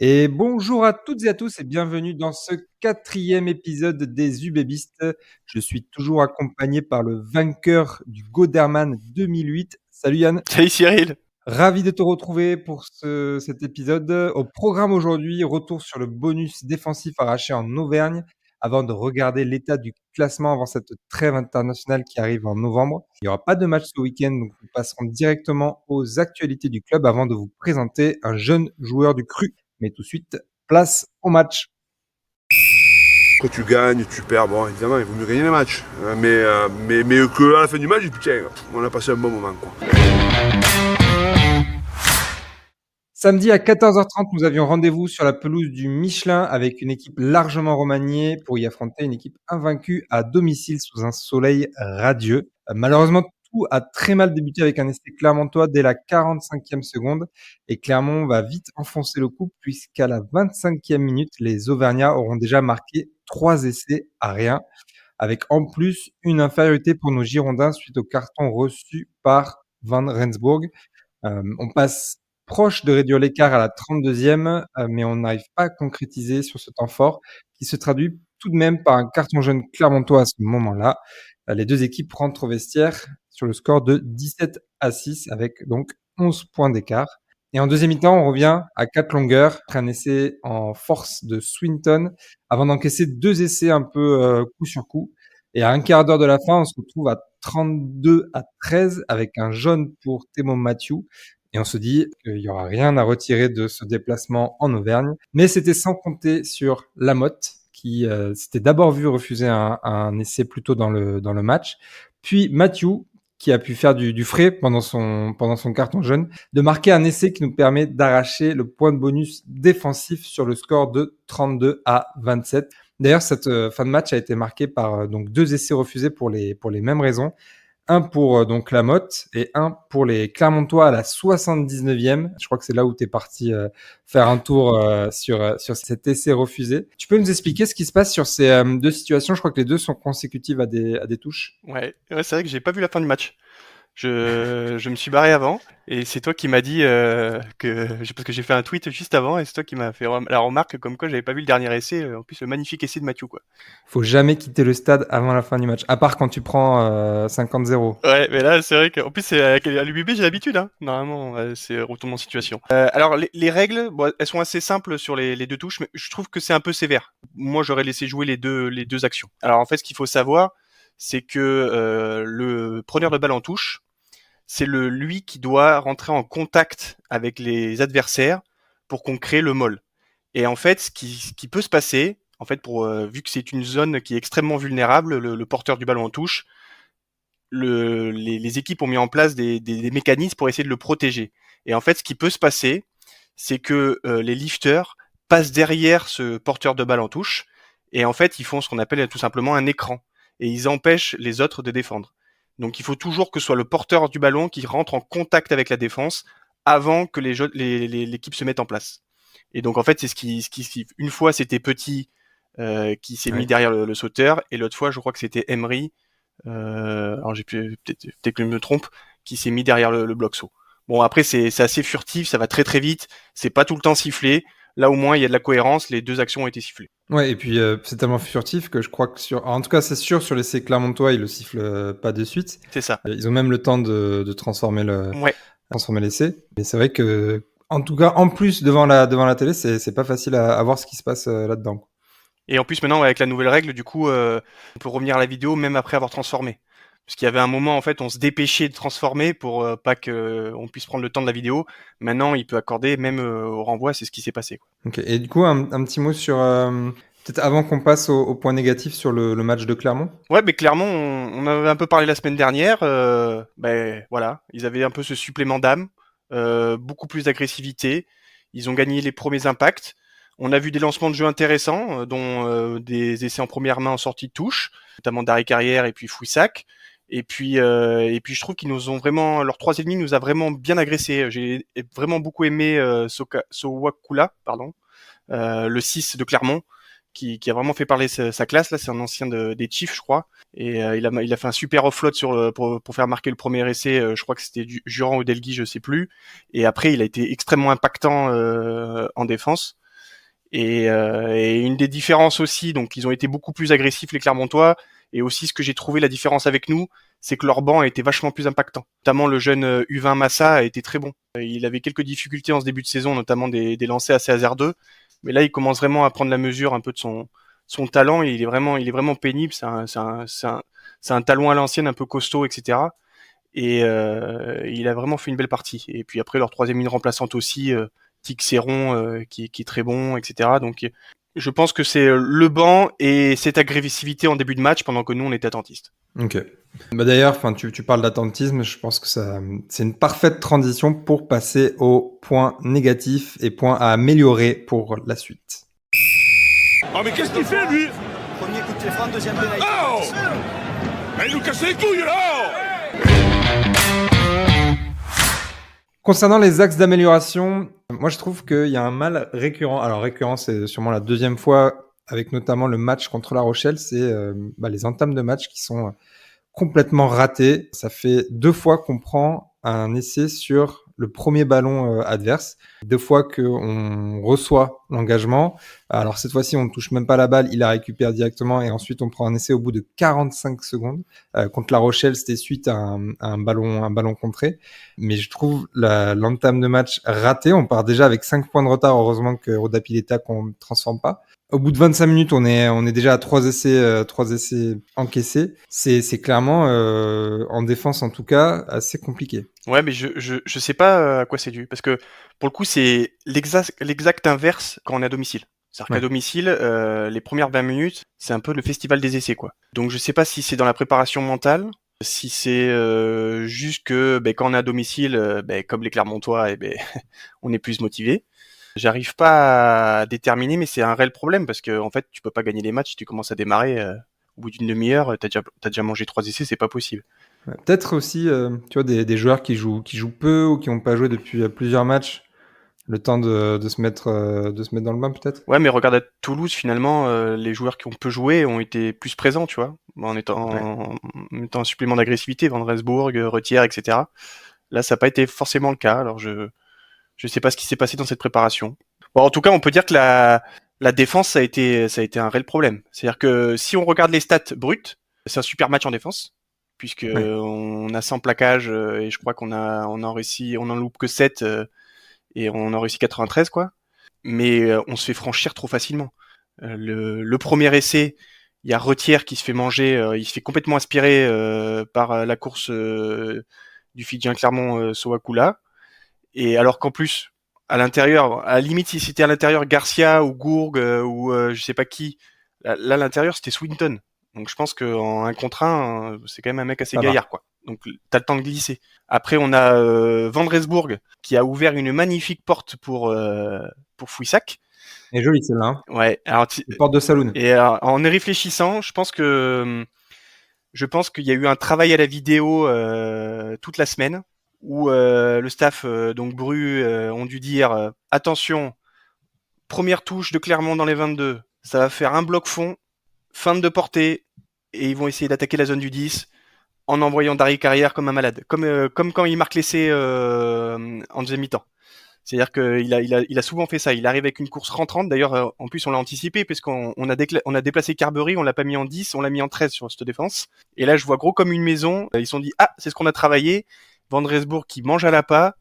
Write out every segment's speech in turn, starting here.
Et bonjour à toutes et à tous et bienvenue dans ce quatrième épisode des UBBistes. Je suis toujours accompagné par le vainqueur du Goderman 2008. Salut Yann, Salut Cyril. ravi de te retrouver pour cet épisode. Au programme aujourd'hui, retour sur le bonus défensif arraché en Auvergne avant de regarder l'état du classement avant cette trêve internationale qui arrive en novembre. Il n'y aura pas de match ce week-end, donc nous passerons directement aux actualités du club avant de vous présenter un jeune joueur du cru. Mais tout de suite, place au match. Quand tu gagnes, tu perds, bon évidemment il vaut mieux gagner les matchs. Mais qu'à la fin du match, putain, on a passé un bon moment quoi. Samedi à 14h30, nous avions rendez-vous sur la pelouse du Michelin avec une équipe largement remaniée pour y affronter une équipe invaincue à domicile sous un soleil radieux. Malheureusement, tout a très mal débuté avec un essai clermontois dès la 45e seconde et Clermont va vite enfoncer le coup puisqu'à la 25e minute, les Auvergnats auront déjà marqué 3 essais à rien avec en plus une infériorité pour nos Girondins suite au carton reçu par Van Rensburg. On passe proche de réduire l'écart à la 32e, mais on n'arrive pas à concrétiser sur ce temps fort qui se traduit tout de même par un carton jaune clermontois à ce moment-là. Les 2 équipes rentrent au vestiaire sur le score de 17-6 avec donc 11 points d'écart. Et en deuxième mi-temps, on revient à 4 longueurs après un essai en force de Swinton avant d'encaisser 2 essais un peu coup sur coup. Et à un quart d'heure de la fin, on se retrouve à 32-13 avec un jaune pour Thémo Mathieu. Et on se dit qu'il y aura rien à retirer de ce déplacement en Auvergne. Mais c'était sans compter sur Lamotte, qui s'était d'abord vu refuser un essai plus tôt dans le match. Puis Mathieu, qui a pu faire du frais pendant son carton jaune, de marquer un essai qui nous permet d'arracher le point de bonus défensif sur le score de 32-27. D'ailleurs, cette fin de match a été marquée par donc 2 essais refusés pour les mêmes raisons. Un pour donc Lamotte et un pour les Clermontois à la 79e. Je crois que c'est là où tu es parti faire un tour sur cet essai refusé. Tu peux nous expliquer ce qui se passe sur ces 2 situations? Je crois que les 2 sont consécutives à des touches. Ouais, c'est vrai que j'ai pas vu la fin du match. Je me suis barré avant et c'est toi qui m'as dit parce que j'ai fait un tweet juste avant et c'est toi qui m'as fait la remarque comme quoi j'avais pas vu le dernier essai, en plus le magnifique essai de Mathieu quoi. Faut jamais quitter le stade avant la fin du match, à part quand tu prends 50-0. Ouais, mais là c'est vrai qu'en plus c'est à l'UBB j'ai l'habitude hein. Normalement c'est retournement de situation. Alors les règles, bon, elles sont assez simples sur les deux touches, mais je trouve que c'est un peu sévère. Moi j'aurais laissé jouer les deux actions. Alors en fait ce qu'il faut savoir, c'est que le preneur de balle en touche, c'est lui qui doit rentrer en contact avec les adversaires pour qu'on crée le moll. Et en fait, ce qui peut se passer, en fait, vu que c'est une zone qui est extrêmement vulnérable, le porteur du ballon en touche, les équipes ont mis en place des mécanismes pour essayer de le protéger. Et en fait, ce qui peut se passer, c'est que les lifters passent derrière ce porteur de balle en touche, et en fait, ils font ce qu'on appelle tout simplement un écran, et ils empêchent les autres de défendre. Donc il faut toujours que ce soit le porteur du ballon qui rentre en contact avec la défense avant que l'équipe se mette en place. Et donc en fait, c'est une fois c'était Petit qui s'est mis derrière le sauteur, et l'autre fois, je crois que c'était Emery, alors peut-être que je me trompe, qui s'est mis derrière le bloc saut. Bon, après, c'est assez furtif, ça va très très vite, c'est pas tout le temps sifflé. Là, au moins, il y a de la cohérence, les deux actions ont été sifflées. Ouais, et puis c'est tellement furtif que je crois que en tout cas, c'est sûr, sur l'essai Clermontois, ils le sifflent pas de suite. C'est ça. Ils ont même le temps de transformer Ouais. l'essai. Mais c'est vrai que, en tout cas, en plus, devant la télé, c'est pas facile à voir ce qui se passe là-dedans. Et en plus, maintenant, avec la nouvelle règle, du coup, on peut revenir à la vidéo même après avoir transformé. Parce qu'il y avait un moment, en fait, on se dépêchait de transformer pour pas qu'on puisse prendre le temps de la vidéo. Maintenant, il peut accorder même au renvoi, c'est ce qui s'est passé, quoi. Ok. Et du coup, un petit mot sur peut-être avant qu'on passe au point négatif sur le match de Clermont. Ouais, mais clairement, on avait un peu parlé la semaine dernière. Ben voilà, ils avaient un peu ce supplément d'âme, beaucoup plus d'agressivité. Ils ont gagné les premiers impacts. On a vu des lancements de jeu intéressants, dont des essais en première main en sortie de touche, notamment Darry Carrière et puis Fouissac. Et puis je trouve qu'ils nous ont vraiment, leur troisième ligne nous a vraiment bien agressé. J'ai vraiment beaucoup aimé Sowakula, pardon, le 6 de Clermont, qui a vraiment fait parler sa classe. Là, c'est un ancien des Chiefs, je crois. Et il a fait un super offload pour faire marquer le premier essai. Je crois que c'était Juran ou Delgui, je sais plus. Et après, il a été extrêmement impactant en défense. Et une des différences aussi, donc ils ont été beaucoup plus agressifs les Clermontois, et aussi ce que j'ai trouvé la différence avec nous, c'est que leur banc a été vachement plus impactant. Notamment le jeune U20 Massa a été très bon. Il avait quelques difficultés en ce début de saison, notamment des lancers assez hasardeux, mais là il commence vraiment à prendre la mesure un peu de son talent, et il est vraiment pénible. C'est un talon à l'ancienne, un peu costaud, etc. Et il a vraiment fait une belle partie. Et puis après leur troisième ligne remplaçante aussi, Tic Serron, qui est très bon, etc. Donc je pense que c'est le banc et cette agressivité en début de match pendant que nous on était attentistes. Ok. Bah d'ailleurs, tu parles d'attentisme, je pense que c'est une parfaite transition pour passer aux points négatifs et points à améliorer pour la suite. Oh mais qu'est-ce qu'il fait lui? Premier coup de pied franc, deuxième pénalité. Oh, il nous casse les couilles là. Concernant les axes d'amélioration, moi je trouve qu'il y a un mal récurrent. Alors récurrent, c'est sûrement la deuxième fois, avec notamment le match contre La Rochelle, c'est les entames de match qui sont complètement ratées. Ça fait 2 fois qu'on prend un essai sur le premier ballon adverse, 2 fois qu'on reçoit l'engagement. Alors cette fois-ci, on ne touche même pas la balle, il la récupère directement et ensuite on prend un essai au bout de 45 secondes. Contre La Rochelle, c'était suite à un ballon contré. Mais je trouve l'entame de match ratée. On part déjà avec 5 points de retard. Heureusement que Roda Pileta qu'on ne transforme pas. Au bout de 25 minutes, on est déjà à 3 essais encaissés. C'est clairement, en défense en tout cas, assez compliqué. Ouais, mais je sais pas à quoi c'est dû, parce que pour le coup c'est l'exact inverse quand on est à domicile. C'est-à-dire qu'à domicile, les premières 20 minutes, c'est un peu le festival des essais, quoi. Donc je sais pas si c'est dans la préparation mentale, si c'est juste que quand on est à domicile, comme les Clermontois, on est plus motivé. J'arrive pas à déterminer, mais c'est un réel problème parce que en fait, tu peux pas gagner les matchs si tu commences à démarrer au bout d'une demi-heure, t'as déjà mangé 3 essais, c'est pas possible. Ouais, peut-être aussi, tu vois, des joueurs qui jouent peu ou qui n'ont pas joué depuis plusieurs matchs, le temps de se mettre dans le bain peut-être. Ouais, mais regarde à Toulouse, finalement, les joueurs qui ont peu joué ont été plus présents, tu vois, en mettant un supplément d'agressivité, Van Rensburg, Retière, etc. Là, ça n'a pas été forcément le cas, alors je sais pas ce qui s'est passé dans cette préparation. Bon, en tout cas, on peut dire que la défense, ça a été un réel problème. C'est-à-dire que si on regarde les stats brutes, c'est un super match en défense, puisque on a 100 plaquages, et je crois qu'on en loupe que 7, et on en réussi 93, quoi. Mais on se fait franchir trop facilement. Le premier essai, il y a Retière qui se fait manger, il se fait complètement aspirer par la course du Fidjien Clermont Sowakula. Et alors qu'en plus, à l'intérieur, à la limite, si c'était à l'intérieur Garcia ou Gourgue ou je sais pas qui, là à l'intérieur c'était Swinton. Donc je pense qu'en 1 contre 1, c'est quand même un mec assez gaillard, quoi. Donc t'as le temps de glisser. Après on a Van Rensburg qui a ouvert une magnifique porte pour Fouissac. Et jolie celle-là. Hein. Ouais. Alors porte de Saloon. Et en y réfléchissant, je pense qu'il y a eu un travail à la vidéo toute la semaine où le staff, donc Bru, ont dû dire attention, première touche de Clermont dans les 22, ça va faire un bloc fond, feinte de portée, et ils vont essayer d'attaquer la zone du 10 en envoyant Dari Carrière comme un malade, comme quand il marque l'essai en deuxième mi-temps. C'est-à-dire qu'il a souvent fait ça. Il arrive avec une course rentrante. D'ailleurs, en plus, on l'a anticipé puisqu'on a déplacé Carbery, on l'a pas mis en 10, on l'a mis en 13 sur cette défense. Et là, je vois gros comme une maison. Ils se sont dit, c'est ce qu'on a travaillé. Van Rensburg qui mange à la pas.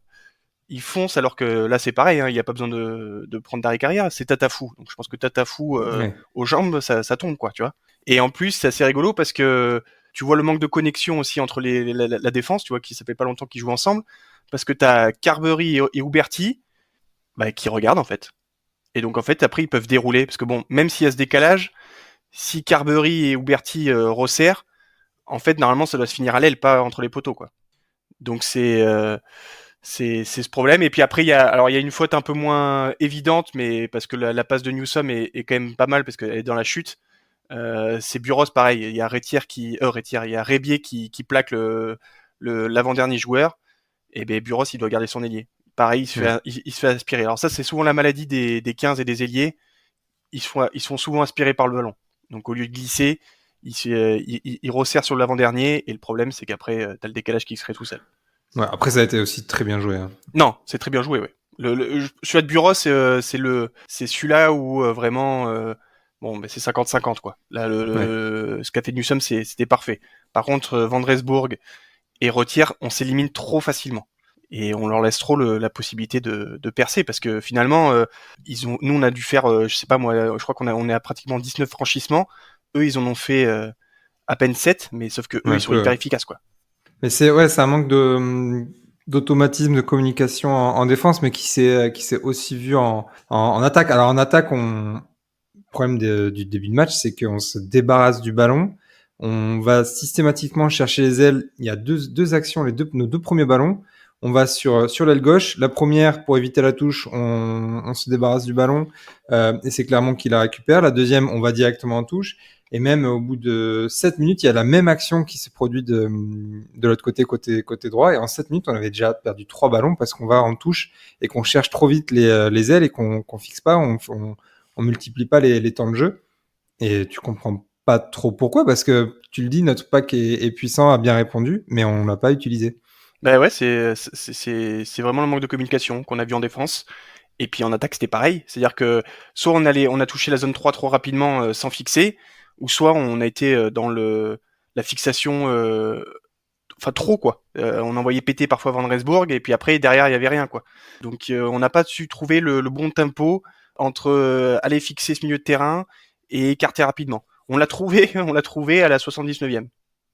Ils foncent alors que là, c'est pareil. Hein, il n'y a pas besoin de prendre Dari Carrière. C'est Tatafou. Donc, je pense que Tatafou, aux jambes, ça tombe, quoi, tu vois. Et en plus, c'est assez rigolo parce que tu vois le manque de connexion aussi entre la défense, tu vois, qui ça fait pas longtemps qu'ils jouent ensemble. Parce que t'as Carbery et Huberti qui regardent en fait. Et donc en fait après ils peuvent dérouler parce que bon, même s'il y a ce décalage, si Carbery et Huberti resserrent, en fait normalement ça doit se finir à l'aile, pas entre les poteaux, quoi. Donc c'est ce problème. Et puis après il y a une faute un peu moins évidente, mais parce que la passe de Newsom est quand même pas mal parce qu'elle est dans la chute. C'est Buros pareil. Il y a il y a Rébier qui plaque l'avant-dernier joueur. Et Buros il doit garder son ailier. Pareil, il se fait aspirer. Alors ça, c'est souvent la maladie des 15 et des ailiers. Ils sont souvent aspirés par le ballon. Donc au lieu de glisser, ils resserrent sur l'avant-dernier. Et le problème, c'est qu'après, t'as le décalage qui se crée tout seul. Ouais, après, ça a été aussi très bien joué. Hein. Non, c'est très bien joué, ouais. Celui de Bureau, c'est celui-là où vraiment, bon, ben c'est 50-50 quoi. Là, ce qu'a fait Newsom, c'était parfait. Par contre, Van Dreesburg et Retière, on s'élimine trop facilement. Et on leur laisse trop la possibilité de percer parce que finalement, nous on a dû faire, je sais pas moi, je crois on est à pratiquement 19 franchissements. Eux, ils en ont fait à peine 7, mais sauf que eux, ils sont hyper efficaces quoi. Mais c'est un manque d'automatisme de communication en défense, mais qui s'est aussi vu en attaque. Alors en attaque, le problème du début de match, c'est qu'on se débarrasse du ballon. On va systématiquement chercher les ailes. Il y a deux actions, nos deux premiers ballons. On va sur l'aile gauche. La première, pour éviter la touche, on se débarrasse du ballon et c'est Clermont qui la récupère. La deuxième, on va directement en touche. Et même au bout de 7 minutes, il y a la même action qui s'est produite de l'autre côté droit. Et en 7 minutes, on avait déjà perdu 3 ballons parce qu'on va en touche et qu'on cherche trop vite les ailes et qu'on fixe pas, on multiplie pas les temps de jeu. Et tu comprends pas trop pourquoi, parce que tu le dis, notre pack est puissant, a bien répondu, mais on l'a pas utilisé. Ben ouais, c'est vraiment le manque de communication qu'on a vu en défense. Et puis en attaque, c'était pareil. C'est-à-dire que soit on a touché la zone 3 trop rapidement sans fixer, ou soit on a été dans la fixation, enfin trop quoi. On envoyait péter parfois Van Rensburg et puis après derrière il y avait rien quoi. Donc on n'a pas su trouver le bon tempo entre aller fixer ce milieu de terrain et écarter rapidement. On l'a trouvé à la 79e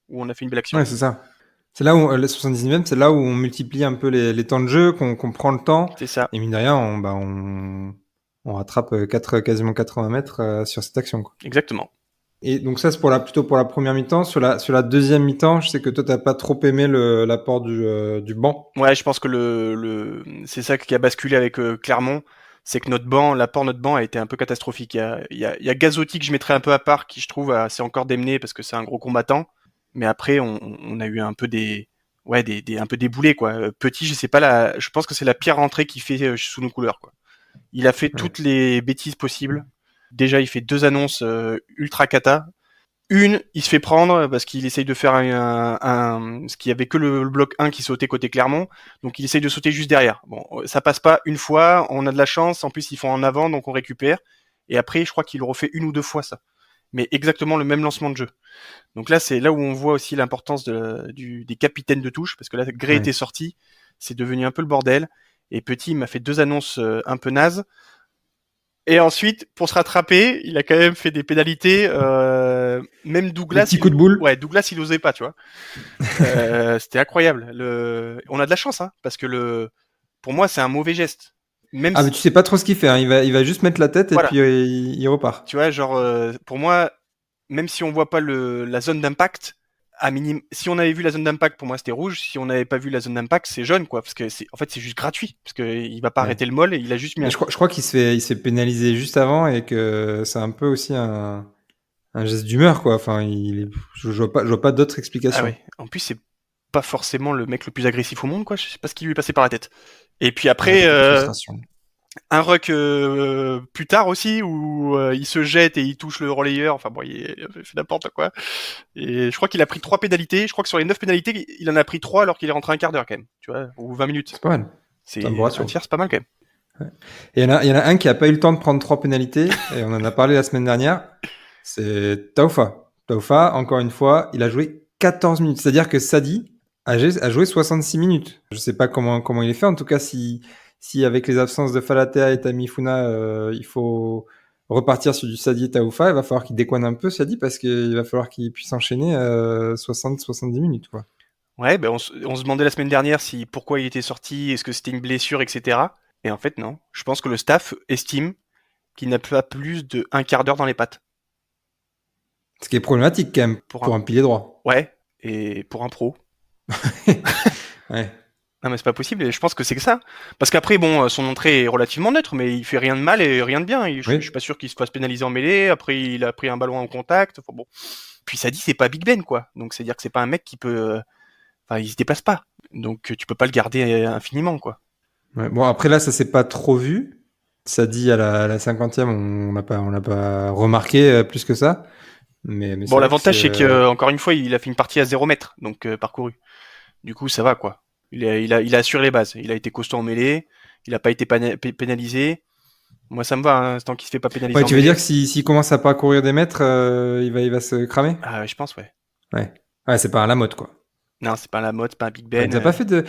où on a fait une belle action. Ouais, c'est ça. C'est là où, le 79e, c'est là où on multiplie un peu les temps de jeu, qu'on prend le temps. C'est ça. Et mine de rien, on rattrape quasiment 80 mètres sur cette action, quoi. Exactement. Et donc ça, c'est plutôt pour la première mi-temps. Sur la deuxième mi-temps, je sais que toi, t'as pas trop aimé l'apport du banc. Ouais, je pense que c'est ça qui a basculé avec Clermont. C'est que l'apport de notre banc a été un peu catastrophique. Il y a Gazotti que je mettrais un peu à part, qui je trouve c'est encore démené parce que c'est un gros combattant. Mais après, on a eu un peu un peu des boulets, quoi. Petit, je sais pas je pense que c'est la pire rentrée qu'il fait sous nos couleurs, quoi. Il a fait toutes les bêtises possibles. Déjà, il fait 2 annonces ultra cata. Une, il se fait prendre parce qu'il essaye de faire parce qu'il y avait que le bloc 1 qui sautait côté Clermont, donc il essaye de sauter juste derrière. Bon, ça passe pas une fois, on a de la chance, en plus ils font en avant, donc on récupère. Et après, je crois qu'il le refait 1 ou 2 fois ça. Mais exactement le même lancement de jeu. Donc là, c'est là où on voit aussi l'importance des capitaines de touche, parce que là, Gray était sorti, c'est devenu un peu le bordel. Et Petit, il m'a fait 2 annonces un peu nazes. Et ensuite, pour se rattraper, il a quand même fait des pénalités. Même Douglas. Petit coup de boule. Ouais, Douglas, il osait pas, tu vois. C'était incroyable. On a de la chance, hein, parce que pour moi, c'est un mauvais geste. Mais tu sais pas trop ce qu'il fait. Hein. Il va juste mettre la tête et puis il repart. Tu vois, genre, pour moi, même si on voit pas la zone d'impact, si on avait vu la zone d'impact, pour moi c'était rouge. Si on n'avait pas vu la zone d'impact, c'est jaune, quoi. Parce que c'est juste gratuit. Parce que il va pas arrêter le molle et il a juste mis. Je crois qu'il se fait pénaliser juste avant et que c'est un peu aussi un geste d'humeur, quoi. Enfin, je vois pas d'autres explications. Ah ouais. En plus, c'est pas forcément le mec le plus agressif au monde, quoi. Je sais pas ce qui lui est passé par la tête. Et puis après, un ruck plus tard aussi où il se jette et il touche le relayeur. Enfin bon, il fait n'importe quoi. Et je crois qu'il a pris 3 pénalités. Je crois que sur les 9 pénalités, il en a pris 3 alors qu'il est rentré un quart d'heure quand même. Tu vois, ou 20 minutes. C'est pas mal. Un tiers, c'est pas mal quand même. Ouais. Et il y en a un qui a pas eu le temps de prendre 3 pénalités et on en a parlé la semaine dernière. C'est Taufa. Taufa, encore une fois, il a joué 14 minutes. C'est-à-dire que Sadi a joué 66 minutes. Je sais pas comment il est fait. En tout cas, si avec les absences de Falatea et Tamifuna, il faut repartir sur du Sadi et Taufa, il va falloir qu'il décoine un peu Sadi parce qu'il va falloir qu'il puisse enchaîner 60-70 minutes, quoi. Ouais, ben on se demandait la semaine dernière pourquoi il était sorti, est-ce que c'était une blessure, etc. Et en fait, non. Je pense que le staff estime qu'il n'a pas plus de 1 quart d'heure dans les pattes. Ce qui est problématique quand même pour un pilier droit. Ouais, et pour un pro. Ouais. Non mais c'est pas possible, et je pense que c'est que ça. Parce qu'après, bon, son entrée est relativement neutre, mais il fait rien de mal et rien de bien. Je suis pas sûr qu'il se fasse pénaliser en mêlée, après il a pris un ballon en contact, enfin bon. Puis ça dit, c'est pas Big Ben, quoi. Donc c'est-à-dire que c'est pas un mec qui peut... Enfin, il se déplace pas. Donc tu peux pas le garder infiniment, quoi. Ouais, bon, après là, ça s'est pas trop vu. Ça dit à la 50e, on n'a pas remarqué plus que ça. Mais bon, l'avantage, c'est que encore une fois, il a fait une partie à 0 mètres, donc parcouru. Du coup, ça va, quoi. Il a assuré les bases. Il a été costaud en mêlée. il a pas été pénalisé. Moi, ça me va, hein, tant qu'il se fait pas pénaliser. Ouais, en tu veux mêlée. dire que s'il commence à pas courir des mètres, il va se cramer? Ah, je pense, ouais. Ouais. Ouais, c'est pas un Lamotte, quoi. Non, c'est pas Lamotte, c'est pas un Big Ouais, il Ben. nous a pas fait de.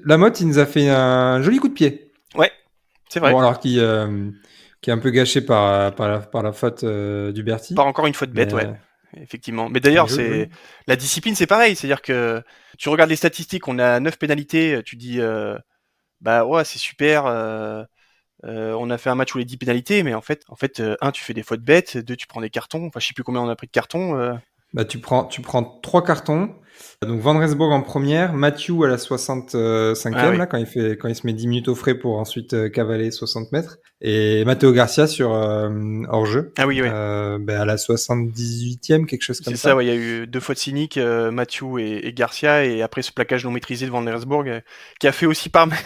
Lamotte, il nous a fait un joli coup de pied. Ouais, c'est vrai. Bon, alors qui est un peu gâché par la faute Pas d'Huberty. encore une faute bête, Mais, ouais. Effectivement. Mais d'ailleurs, joli. la discipline, c'est pareil. C'est-à-dire que tu regardes les statistiques, on a 9 pénalités, tu dis, bah ouais, c'est super. On a fait un match où les 10 pénalités, mais un, tu fais des fautes bêtes, deux, tu prends des cartons. Enfin, je sais plus combien on a pris de cartons. Bah, tu prends 3 cartons. Donc Van Rensburg en première, Matthew à la 65e, Ah oui. là, quand il se met 10 minutes au frais pour ensuite cavaler 60 mètres. Et Matteo Garcia sur hors-jeu, Ah oui, ouais. à la 78e, quelque chose comme C'est ça, ça. ouais, il y a eu deux fautes cyniques, Mathieu et Garcia, et après ce plaquage non maîtrisé de Van Rensburg, qui a fait aussi pas mal.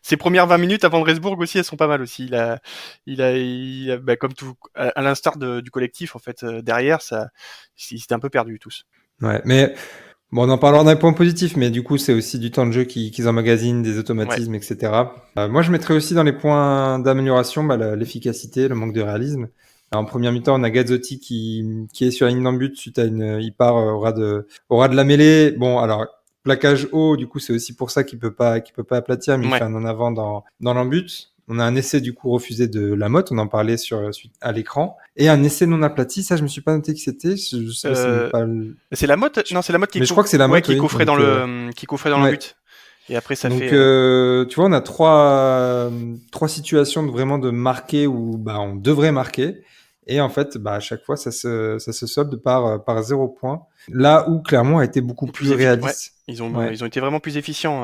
Ses premières 20 minutes à Van Rensburg aussi, elles sont pas mal aussi. Bah, comme tout, à l'instar du collectif, en fait, derrière, ils s'étaient un peu perdus tous. Ouais, mais bon, on en parlera d'un point positif, mais du coup, c'est aussi du temps de jeu qu'ils emmagasinent, des Ouais. automatismes, etc. Moi, je mettrais aussi dans les points d'amélioration l'efficacité, le manque de réalisme. Alors, en première mi-temps, on a Gazzotti qui est sur la ligne d'en but suite à il part au ras de la mêlée. Bon, alors, plaquage haut, du coup, c'est aussi pour ça qu'il peut pas aplatir, mais il fait Ouais. un en avant dans l'en-but. On a un essai du coup refusé de Lamotte, on en parlait à l'écran, et un essai non aplati. Ça, je me suis pas noté qui c'était. Je sais pas, c'est même Euh, pas. c'est la motte? Non, c'est la motte Mais je crois que c'est Lamotte, qui oui. coffrait dans Donc, qui coffrait dans le ouais. but. Et après, ça Donc, fait, tu vois, on a trois situations vraiment de marquer où on devrait marquer. Et en fait, à chaque fois, ça se solde par 0 point. Là où Clermont a été beaucoup plus Ouais, réaliste. ils Ouais. ont été vraiment plus efficients.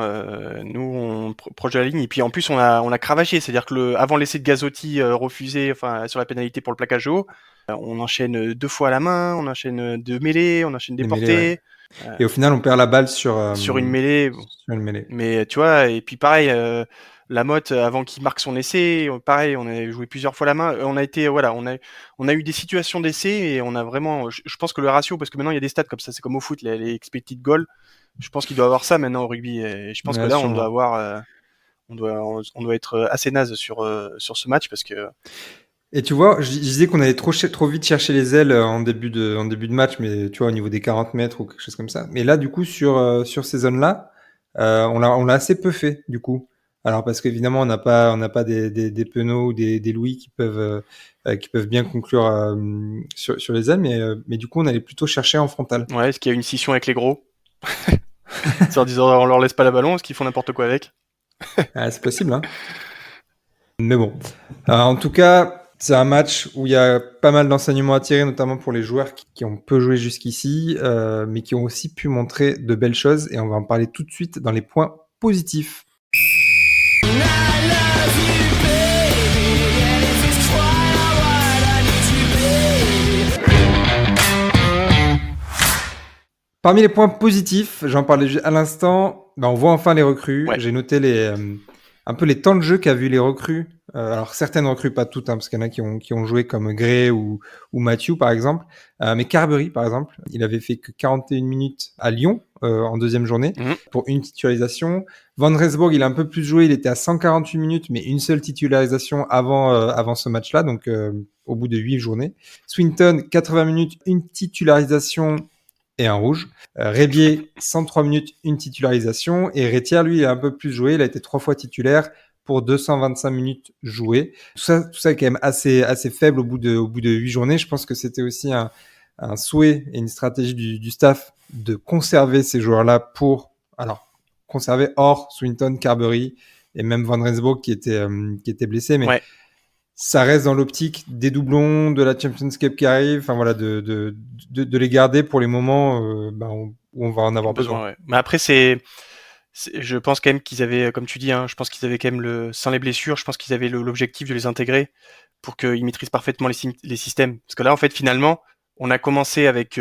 Nous, proche de la ligne, et puis en plus, on a cravaché, c'est-à-dire que avant l'essai de Gazzotti refusé, enfin sur la pénalité pour le plaquage haut, on enchaîne 2 fois à la main, on enchaîne 2 mêlées, on enchaîne des Les mêlées, ouais. portées Et au final, on perd la balle sur une mêlée. sur une mêlée. Mais tu vois, et puis pareil, Lamotte, avant qu'il marque son essai, pareil, on a joué plusieurs fois la main. On a été, voilà, on a eu des situations d'essai et on a vraiment. Je pense que le ratio, parce que maintenant il y a des stats comme ça, c'est comme au foot, les expected goals. Je pense qu'il doit avoir ça maintenant au rugby. Et je pense que Ouais, là, on doit sûrement. avoir, on doit être assez naze sur ce match parce que. Et tu vois, je disais qu'on allait trop vite chercher les ailes en début de match, mais tu vois, au niveau des 40 mètres ou quelque chose comme ça. Mais là, du coup, sur ces zones-là, on l'a assez peu fait, du coup. Alors, parce qu'évidemment, on n'a pas des Penaud ou des Louis qui peuvent bien conclure sur les ailes, mais du coup, on allait plutôt chercher en frontal. Ouais, est-ce qu'il y a une scission avec les gros? C'est en disant on leur laisse pas la ballon, est-ce qu'ils font n'importe quoi avec? Ah, c'est possible, hein. Mais bon. En tout cas, c'est un match où il y a pas mal d'enseignements à tirer, notamment pour les joueurs qui ont peu joué jusqu'ici, mais qui ont aussi pu montrer de belles choses. Et on va en parler tout de suite dans les points positifs. Parmi les points positifs, j'en parlais à l'instant, on voit enfin les recrues. Ouais. J'ai noté un peu les temps de jeu qu'a vu les recrues. Alors certaines recrues, pas toutes, hein, parce qu'il y en a qui ont joué comme Gray ou Matthew par exemple. Mais Carberry par exemple, il avait fait que 41 minutes à Lyon en deuxième journée Mhm. pour une titularisation. Van Rensburg, il a un peu plus joué, il était à 148 minutes, mais une seule titularisation avant ce match-là, donc au bout de 8 journées. Swinton, 80 minutes, une titularisation et un rouge. Rébier, 103 minutes, une titularisation. Et Rétière, lui, il a un peu plus joué. Il a été 3 fois titulaire pour 225 minutes jouées. Tout ça est quand même assez faible au bout de 8 journées. Je pense que c'était aussi un souhait et une stratégie du staff de conserver ces joueurs-là conserver hors Swinton, Carberry et même Van Rensburg qui était blessé. Mais Ouais. ça reste dans l'optique des doublons, de la Champions Cup qui arrive, enfin voilà, de les garder pour les moments où on va en avoir besoin. Ouais. Mais après, je pense quand même qu'ils avaient, comme tu dis, hein, je pense qu'ils avaient quand même sans les blessures, je pense qu'ils avaient l'objectif de les intégrer pour qu'ils maîtrisent parfaitement les systèmes. Parce que là, en fait, finalement, on a commencé avec